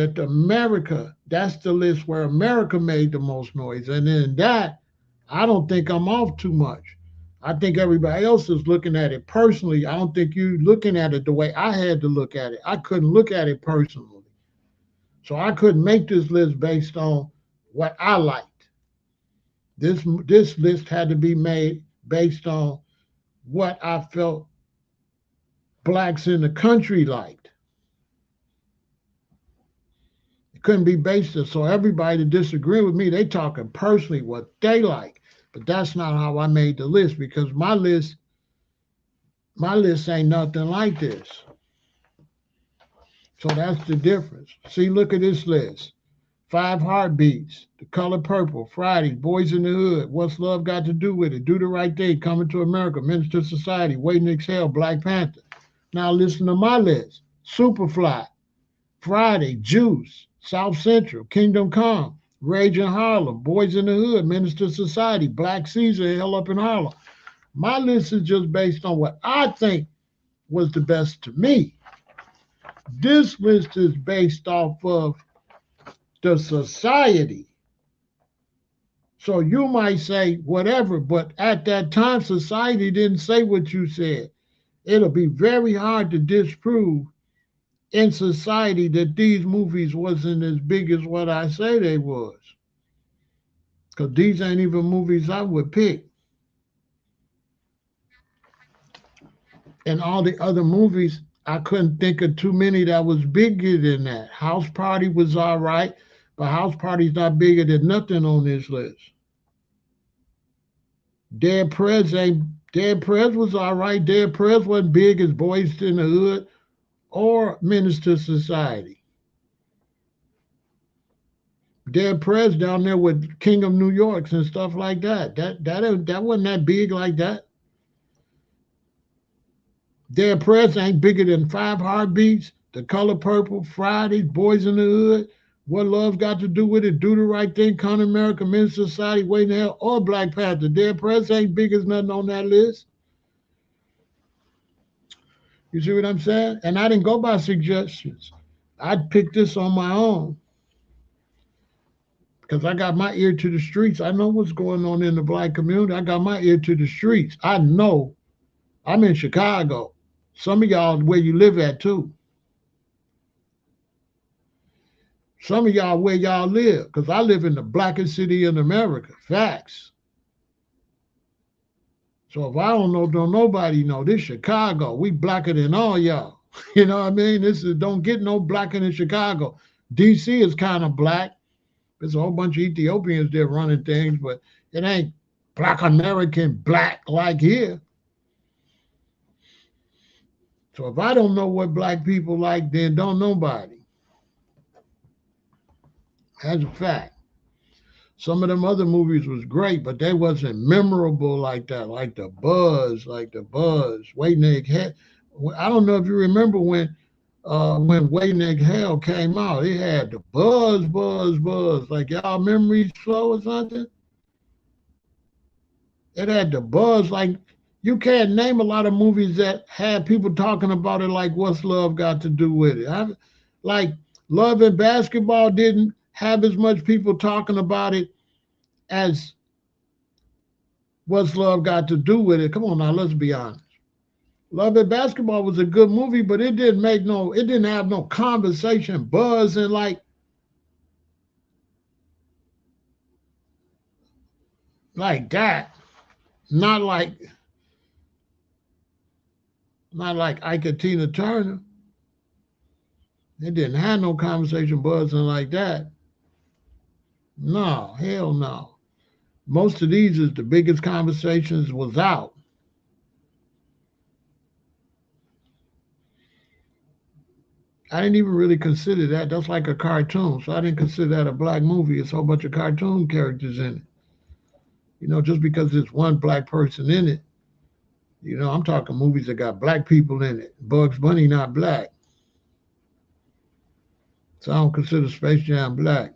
that's the list where America made the most noise. And then that, I don't think I'm off too much. I think everybody else is looking at it personally. I don't think you looking at it the way I had to look at it. I couldn't look at it personally. So I couldn't make this list based on what I liked. This list had to be made based on what I felt blacks in the country liked. It couldn't be based on, so everybody that disagree with me, they talking personally what they like. But that's not how I made the list because my list ain't nothing like this. So that's the difference. See, look at this list. Five Heartbeats, The Color Purple, Friday, Boys in the Hood, What's Love Got to Do with It, Do the Right Thing, Coming to America, Menace to Society, Waiting to Exhale, Black Panther. Now listen to my list. Superfly, Friday, Juice, South Central, Kingdom Come, Rage in Harlem, Boys in the Hood, Menace to Society, Black Caesar, Hell Up in Harlem. My list is just based on what I think was the best to me. This list is based off of the society. So you might say whatever, but at that time, society didn't say what you said. It'll be very hard to disprove in society that these movies wasn't as big as what I say they was. Because these ain't even movies I would pick. And all the other movies, I couldn't think of too many that was bigger than that. House Party was all right, but House Party's not bigger than nothing on this list. Dead Prez was all right. Dead Prez wasn't big as Boys in the Hood or Menace to Society. Dead Prez down there with King of New Yorks and stuff like that. That wasn't that big like that. Dead Prez ain't bigger than Five Heartbeats, The Color Purple, Friday, Boys in the Hood, What Love Got to Do with It, Do the Right Thing, Con America, Men's Society, Waiting to Hell, or Black Panther. Dead Prez ain't big as nothing on that list. You see what I'm saying? And I didn't go by suggestions. I picked this on my own because I got my ear to the streets. I know what's going on in the black community. I got my ear to the streets. I know. I'm in Chicago. Some of y'all where you live at too. Some of y'all where y'all live, because I live in the blackest city in America. Facts. So if I don't know, don't nobody know. This Chicago. We blacker than all y'all. You know what I mean? This is don't get no blacker than Chicago. DC is kind of black. There's a whole bunch of Ethiopians there running things, but it ain't black American black like here. So if I don't know what black people like, then don't nobody. That's a fact. Some of them other movies was great, but they wasn't memorable like that, like the Buzz, Waiting to Exhale. I don't know if you remember when Waiting to Exhale came out. It had the buzz. Like y'all memories flow or something. It had the buzz. Like you can't name a lot of movies that had people talking about it like What's Love Got to Do with It. Like Love and Basketball didn't have as much people talking about it as What's Love Got to Do with It. Come on now, let's be honest. Love It Basketball was a good movie, but it didn't have no conversation buzz and like that. Not like not like Ike and Tina Turner. It didn't have no conversation buzzing like that. No, hell no. Most of these is the biggest conversations was out. I didn't even really consider that. That's like a cartoon, so I didn't consider that a black movie. It's a whole bunch of cartoon characters in it. Just because there's one black person in it. I'm talking movies that got black people in it. Bugs Bunny not black, so I don't consider Space Jam black.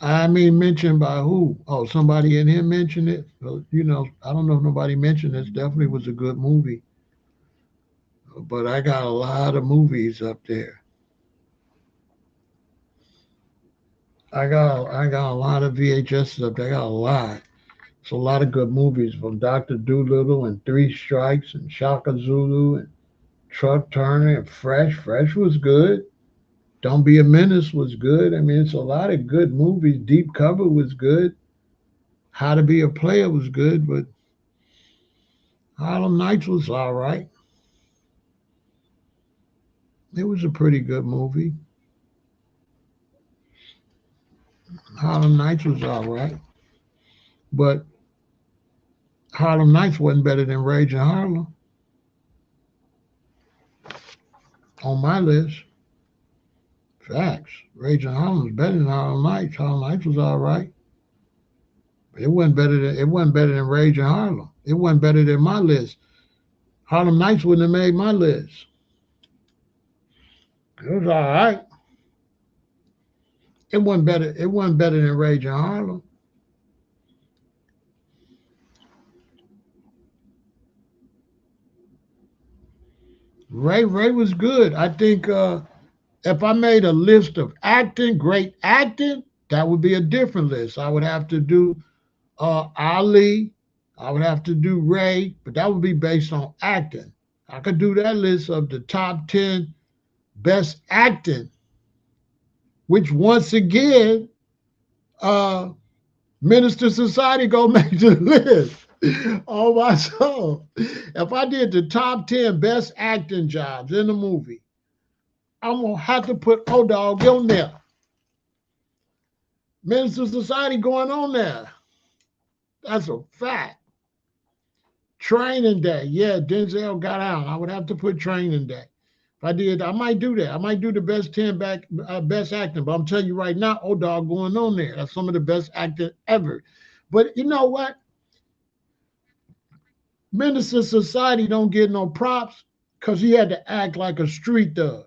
I mean, mentioned by who? Oh, somebody in here mentioned it. So, I don't know if nobody mentioned it. Definitely was a good movie. But I got a lot of movies up there. I got a lot of VHS up there. I got a lot. It's a lot of good movies from Doctor Doolittle and Three Strikes and Shaka Zulu and Truck Turner and Fresh. Fresh was good. Don't Be a Menace was good. I mean, it's a lot of good movies. Deep Cover was good. How to Be a Player was good, but Harlem Nights was all right. It was a pretty good movie. Harlem Nights was all right, but Harlem Nights wasn't better than Rage in Harlem on my list. Facts. Rage in Harlem was better than Harlem Nights. Harlem Nights was all right. But it wasn't better than Rage in Harlem. It wasn't better than my list. Harlem Nights wouldn't have made my list. It was all right. It wasn't better than Rage in Harlem. Ray was good. I think if I made a list of great acting, that would be a different list. I would have to do Ali. I would have to do Ray, but that would be based on acting. I could do that list of the top 10 best acting, which once again, uh, Minister Society go make the list. Oh my soul. If I did the top 10 best acting jobs in the movie, I'm gonna have to put O-Dog on there. Minister Society going on there. That's a fact. Training Day. Yeah, Denzel got out. I would have to put Training Day. If I did, I might do that. I might do the best 10 best acting. But I'm telling you right now, O-Dog going on there. That's some of the best acting ever. But you know what? Minister Society don't get no props because he had to act like a street thug.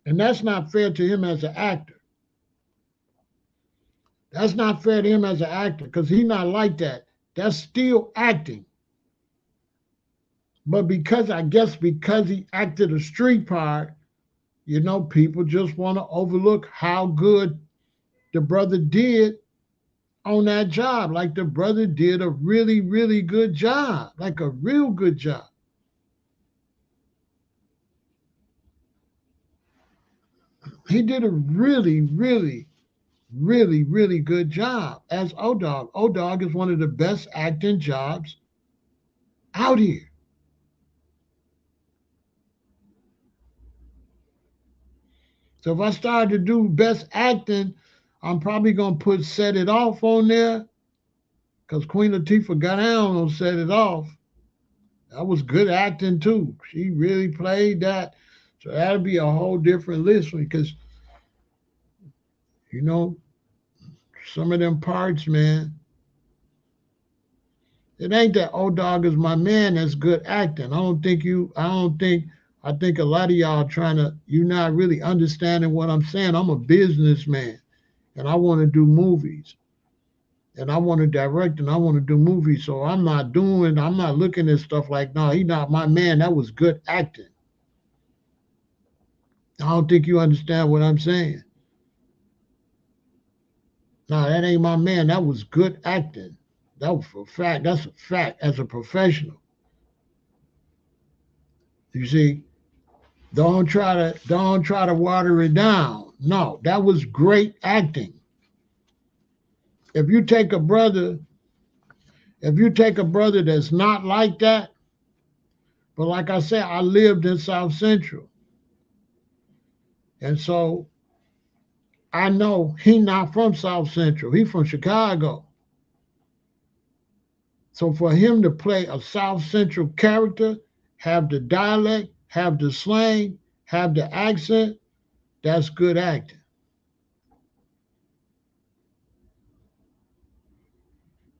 And that's not fair to him as an actor. That's not fair to him as an actor because he's not like that. That's still acting. But because he acted a street part, people just want to overlook how good the brother did on that job. Like the brother did a really, really good job, like a real good job. He did a really, really, really, really good job as O-Dog. O-Dog is one of the best acting jobs out here. So if I start to do best acting, I'm probably gonna put Set It Off on there because Queen Latifah got down on Set It Off. That was good acting too. She really played that. So that'll be a whole different list because you know some of them parts, man. It ain't that O-Dog is my man. That's good acting. I don't think you. I don't think. I think a lot of y'all trying to. You're not really understanding what I'm saying. I'm a businessman, and I want to do movies, and I want to direct, and I want to do movies. So I'm not doing. I'm not looking at stuff like, no, he not my man. That was good acting. I don't think you understand what I'm saying. No, that ain't my man. That was good acting. That was for a fact. That's a fact as a professional. You see, don't try to water it down. No, that was great acting. If you take a brother, if you take a brother that's not like that, but like I said, I lived in South Central. And so I know he not from South Central. He from Chicago. So for him to play a South Central character, have the dialect, have the slang, have the accent, that's good acting.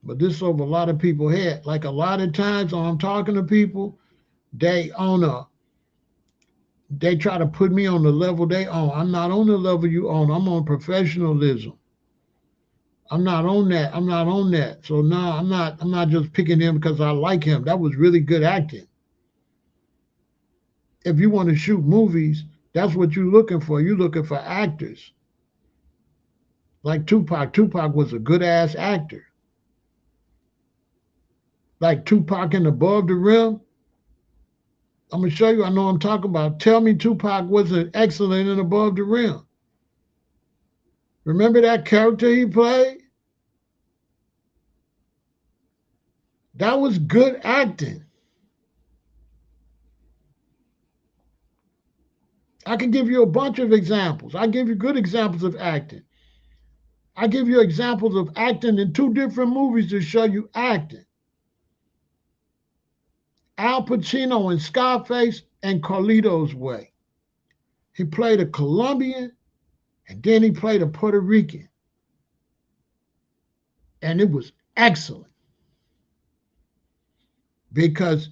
But this over a lot of people's head. Like a lot of times when I'm talking to people, they on a they try to put me on the level they on. I'm not on the level you on. I'm on professionalism. I'm not on that. I'm not on that. So no, I'm not just picking him because I like him. That was really good acting. If you want to shoot movies, that's what you're looking for. You're looking for actors. Like Tupac. Tupac was a good ass actor. Like Tupac in Above the Rim. I'm gonna show you. I know what I'm talking about. Tell me Tupac wasn't excellent in Above the Rim. Remember that character he played? That was good acting. I can give you a bunch of examples. I give you good examples of acting. I give you examples of acting in two different movies to show you acting. Al Pacino in Scarface and Carlito's Way. He played a Colombian and then he played a Puerto Rican. And it was excellent because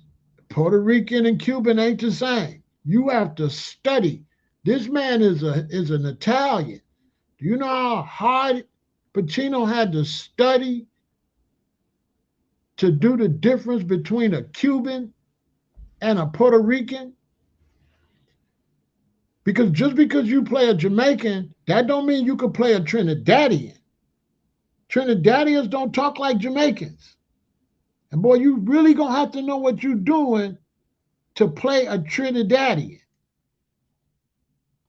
Puerto Rican and Cuban ain't the same. You have to study. This man is an Italian. Do you know how hard Pacino had to study to do the difference between a Cuban and a Puerto Rican? Because just because you play a Jamaican, that don't mean you can play a Trinidadian. Trinidadians don't talk like Jamaicans. And boy, you really gonna have to know what you're doing to play a Trinidadian.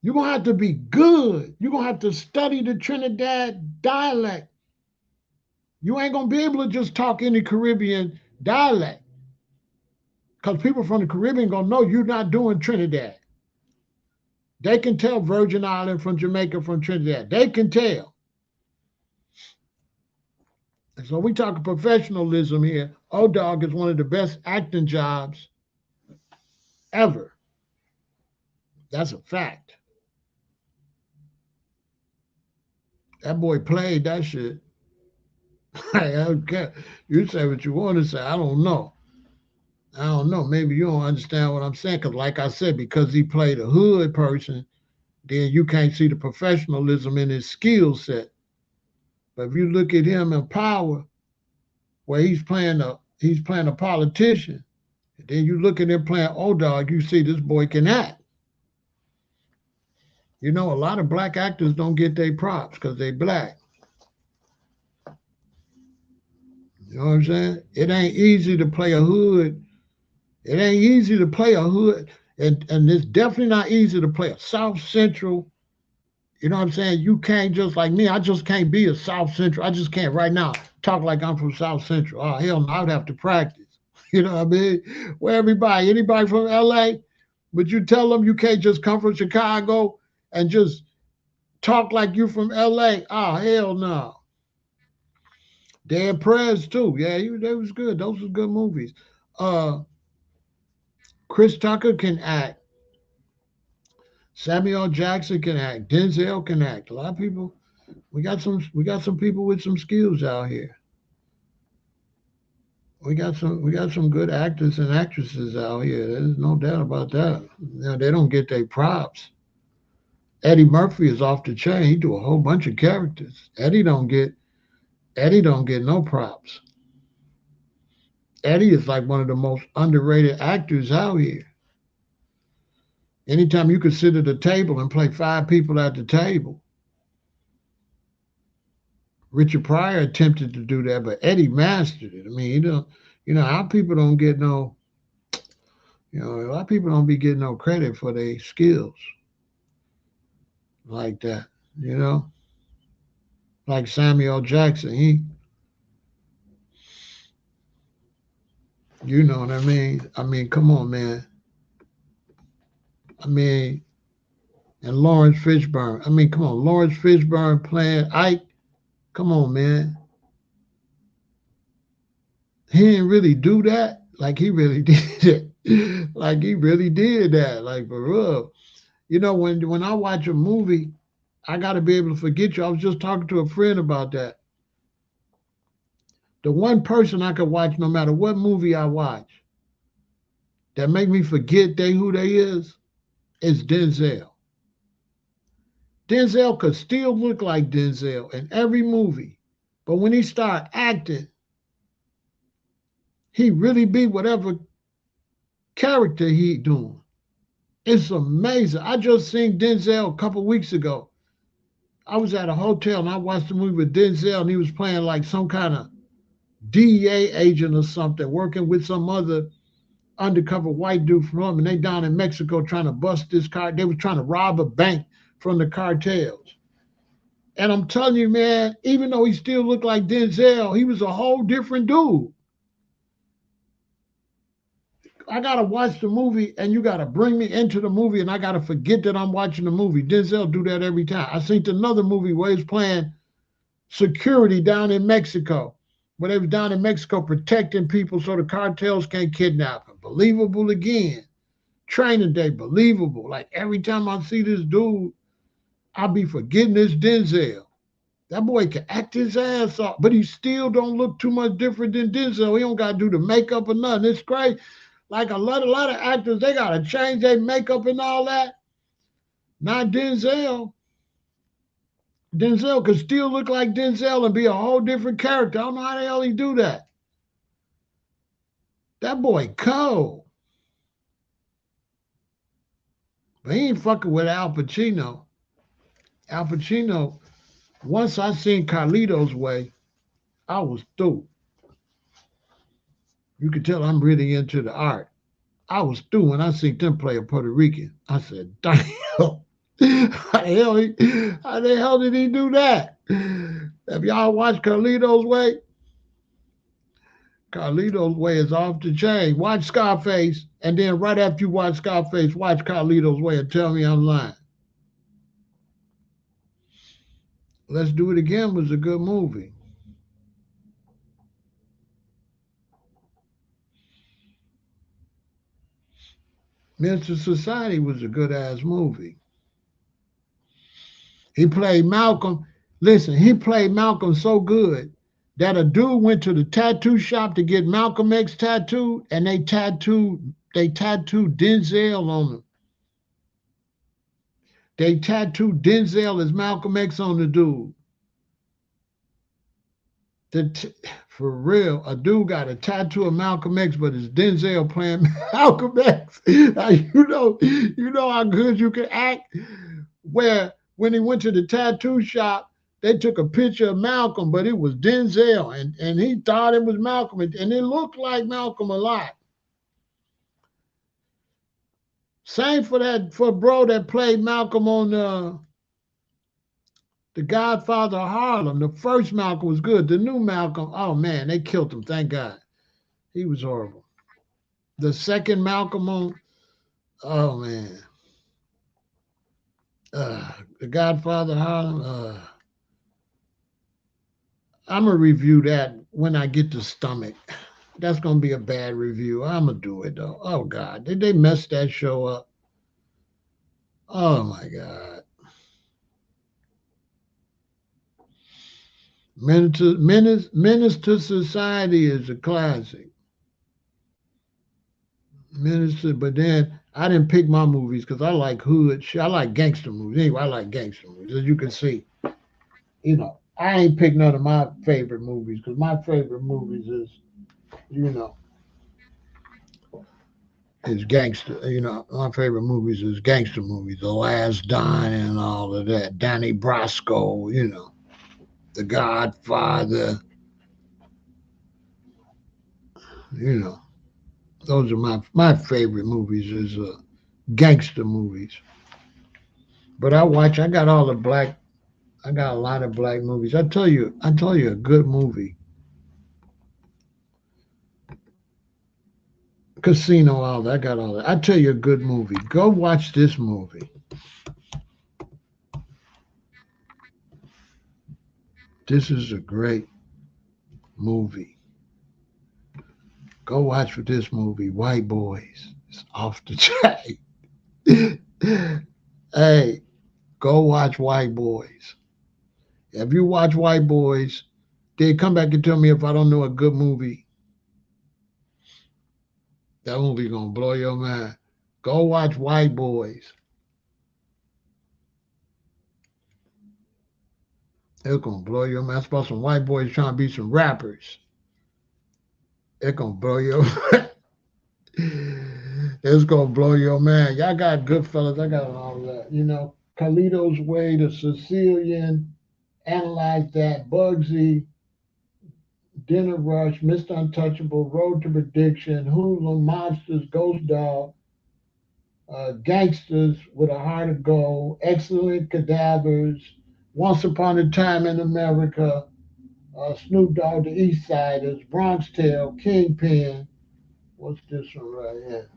You're gonna have to be good. You're gonna have to study the Trinidad dialect. You ain't gonna be able to just talk any Caribbean dialect. Because people from the Caribbean gonna know you're not doing Trinidad. They can tell Virgin Island from Jamaica from Trinidad. They can tell. And so we talk professionalism here. O-Dog is one of the best acting jobs ever. That's a fact. That boy played that shit. I don't care. You say what you want to say. I don't know. I don't know. Maybe you don't understand what I'm saying. Because, like I said, because he played a hood person, then you can't see the professionalism in his skill set. But if you look at him in Power, where he's playing a politician, and then you look at him playing O-Dog, you see this boy can act. You know, a lot of black actors don't get their props because they black. You know what I'm saying? It ain't easy to play a hood. It ain't easy to play a hood. And it's definitely not easy to play a South Central. You know what I'm saying? You can't just like me. I just can't be a South Central. I just can't right now talk like I'm from South Central. Oh, hell no, I would have to practice. You know what I mean? Where anybody from LA, would you tell them you can't just come from Chicago and just talk like you from LA? Oh, hell no. Dead Prez too. Yeah, they was good. Those was good movies. Uh, Chris Tucker can act. Samuel Jackson can act. Denzel can act. A lot of people. We got some people with some skills out here. We got some good actors and actresses out here. There's no doubt about that. You know, they don't get their props. Eddie Murphy is off the chain. He do a whole bunch of characters. Eddie don't get no props. Eddie is like one of the most underrated actors out here. Anytime you could sit at a table and play five people at the table, Richard Pryor attempted to do that, but Eddie mastered it. I mean, how people don't get no, a lot of people don't be getting no credit for their skills like that. You know, like Samuel Jackson. You know what I mean? I mean, come on, man. I mean, and Lawrence Fishburne. I mean, come on, Lawrence Fishburne playing Ike. Come on, man. He didn't really do that. Like he really did it. Like he really did that. Like for real. When I watch a movie, I got to be able to forget you. I was just talking to a friend about that. The one person I could watch no matter what movie I watch that make me forget who they is Denzel. Denzel could still look like Denzel in every movie, but when he start acting, he really be whatever character he doing. It's amazing. I just seen Denzel a couple weeks ago. I was at a hotel and I watched a movie with Denzel and he was playing like some kind of DEA agent or something, working with some other undercover white dude from home, and they down in Mexico trying to bust this car. They were trying to rob a bank from the cartels. And I'm telling you, man, even though he still looked like Denzel, he was a whole different dude. I gotta watch the movie, and you gotta bring me into the movie, and I gotta forget that I'm watching the movie. Denzel do that every time. I seen another movie where he's playing security down in Mexico, where they was down in Mexico protecting people so the cartels can't kidnap them. Believable again. Training Day, believable. Like every time I see this dude, I be forgetting this Denzel. That boy can act his ass off, but he still don't look too much different than Denzel. He don't got to do the makeup or nothing. It's great. Like a lot of actors, they got to change their makeup and all that. Not Denzel. Denzel could still look like Denzel and be a whole different character. I don't know how the hell he do that. That boy cold. But he ain't fucking with Al Pacino. Al Pacino, once I seen Carlito's Way, I was through. You could tell I'm really into the art. I was through when I seen them play a Puerto Rican. I said, damn, how the hell did he do that? Have y'all watched Carlito's Way? Carlito's Way is off the chain. Watch Scarface, and then right after you watch Scarface, watch Carlito's Way and tell me I'm lying. Let's Do It Again was a good movie. Menace to Society was a good ass movie. He played Malcolm. Listen, he played Malcolm so good that a dude went to the tattoo shop to get Malcolm X tattooed, and they tattooed Denzel on him. They tattooed Denzel as Malcolm X on the dude. For real, a dude got a tattoo of Malcolm X, but it's Denzel playing Malcolm X. Now, you know how good you can act. Where when he went to the tattoo shop, they took a picture of Malcolm, but it was Denzel, and he thought it was Malcolm, and it looked like Malcolm a lot. Same for bro that played Malcolm on the Godfather of Harlem. The first Malcolm was good. The new Malcolm, oh man, they killed him. Thank God, he was horrible. The second Malcolm on, oh man, the Godfather of Harlem. I'm gonna review that when I get to stomach. That's gonna be a bad review. I'm gonna do it though. Oh God, did they mess that show up? Oh my God. Menace to Society is a classic. Minister, but then I didn't pick my movies because I like hood shit. I like gangster movies. Anyway, I like gangster movies. As you can see, I ain't picked none of my favorite movies because my favorite movies you know, is gangster. My favorite movies is gangster movies. The Last Don and all of that. Danny Brasco. The Godfather. You know, those are my favorite movies is gangster movies. But I got all the black. I got a lot of black movies. I tell you a good movie. Casino, all that. I got all that. I tell you a good movie. Go watch this movie. This is a great movie. Go watch this movie, White Boys. It's off the chain. Hey, go watch White Boys. If you watch White Boys, then come back and tell me if I don't know a good movie. That movie gonna blow your mind. Go watch White Boys. It's gonna blow your mind. It's about some white boys trying to be some rappers. It's gonna blow your it's gonna blow your mind. Y'all got Goodfellas. I got all that. You know, Carlito's Way, The Sicilian, Analyze That, Bugsy, Dinner Rush, Mr. Untouchable, Road to Prediction, Hoodlum, Monsters, Ghost Dog, Gangsters with a Heart of Gold, Excellent Cadavers, Once Upon a Time in America, Snoop Dogg, The East Siders, Bronx Tale, Kingpin. What's this one right here?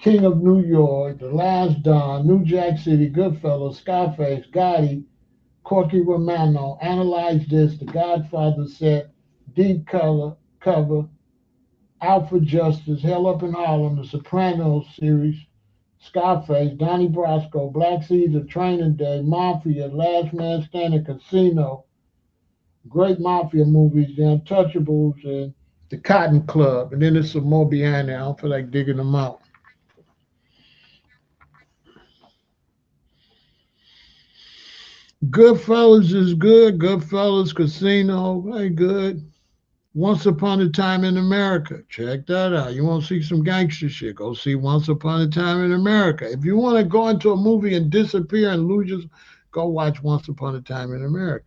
King of New York, The Last Don, New Jack City, Goodfellas, Scarface, Gotti, Corky Romano, Analyze This, The Godfather Set, Deep Cover, Out for Justice, Hell Up in Harlem, The Sopranos series, Scarface, Donnie Brasco, Black Seeds of Training Day, Mafia, Last Man Standing, Casino, great Mafia movies, The Untouchables, and The Cotton Club. And then there's some more behind there. I don't feel like digging them out. Goodfellas is good. Goodfellas, Casino, they good. Once Upon a Time in America. Check that out. You want to see some gangster shit? Go see Once Upon a Time in America. If you want to go into a movie and disappear and lose your, go watch Once Upon a Time in America.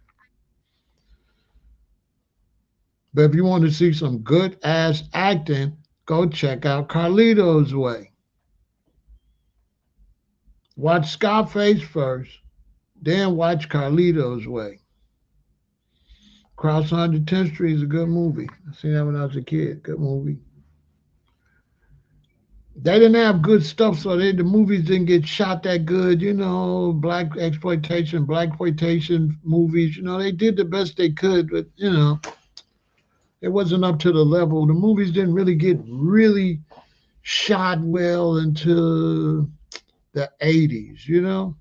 But if you want to see some good ass acting, go check out Carlito's Way. Watch Scarface first, then watch Carlito's Way. Cross 110th Street is a good movie. I seen that when I was a kid. Good movie. They didn't have good stuff, so the movies didn't get shot that good. You know, black exploitation movies. You know, they did the best they could, but you know, it wasn't up to the level. The movies didn't really get really shot well until the 80s. You know,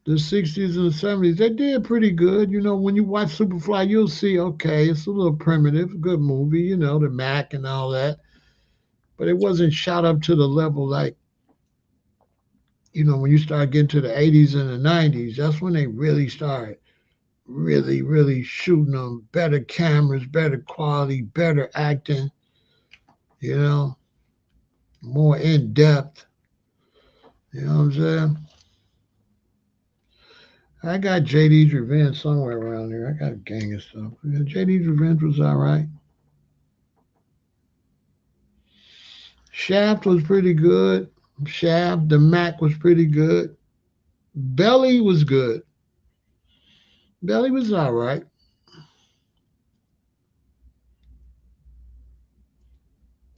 the 60s and the 70s, they did pretty good. You know, when you watch Superfly, you'll see, okay, it's a little primitive, good movie. You know, the Mac and all that. But it wasn't shot up to the level like, you know, when you start getting to the 80s and the 90s, that's when they really started really shooting them better cameras, better quality, better acting, you know, more in depth. You know what I'm saying? I got JD's Revenge somewhere around here. I got a gang of stuff. Yeah, JD's Revenge was all right. Shaft was pretty good. Shaft, the Mac was pretty good. Belly was good. Belly was all right.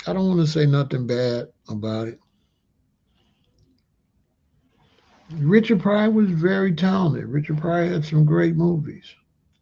I don't want to say nothing bad about it. Richard Pryor was very talented. Richard Pryor had some great movies.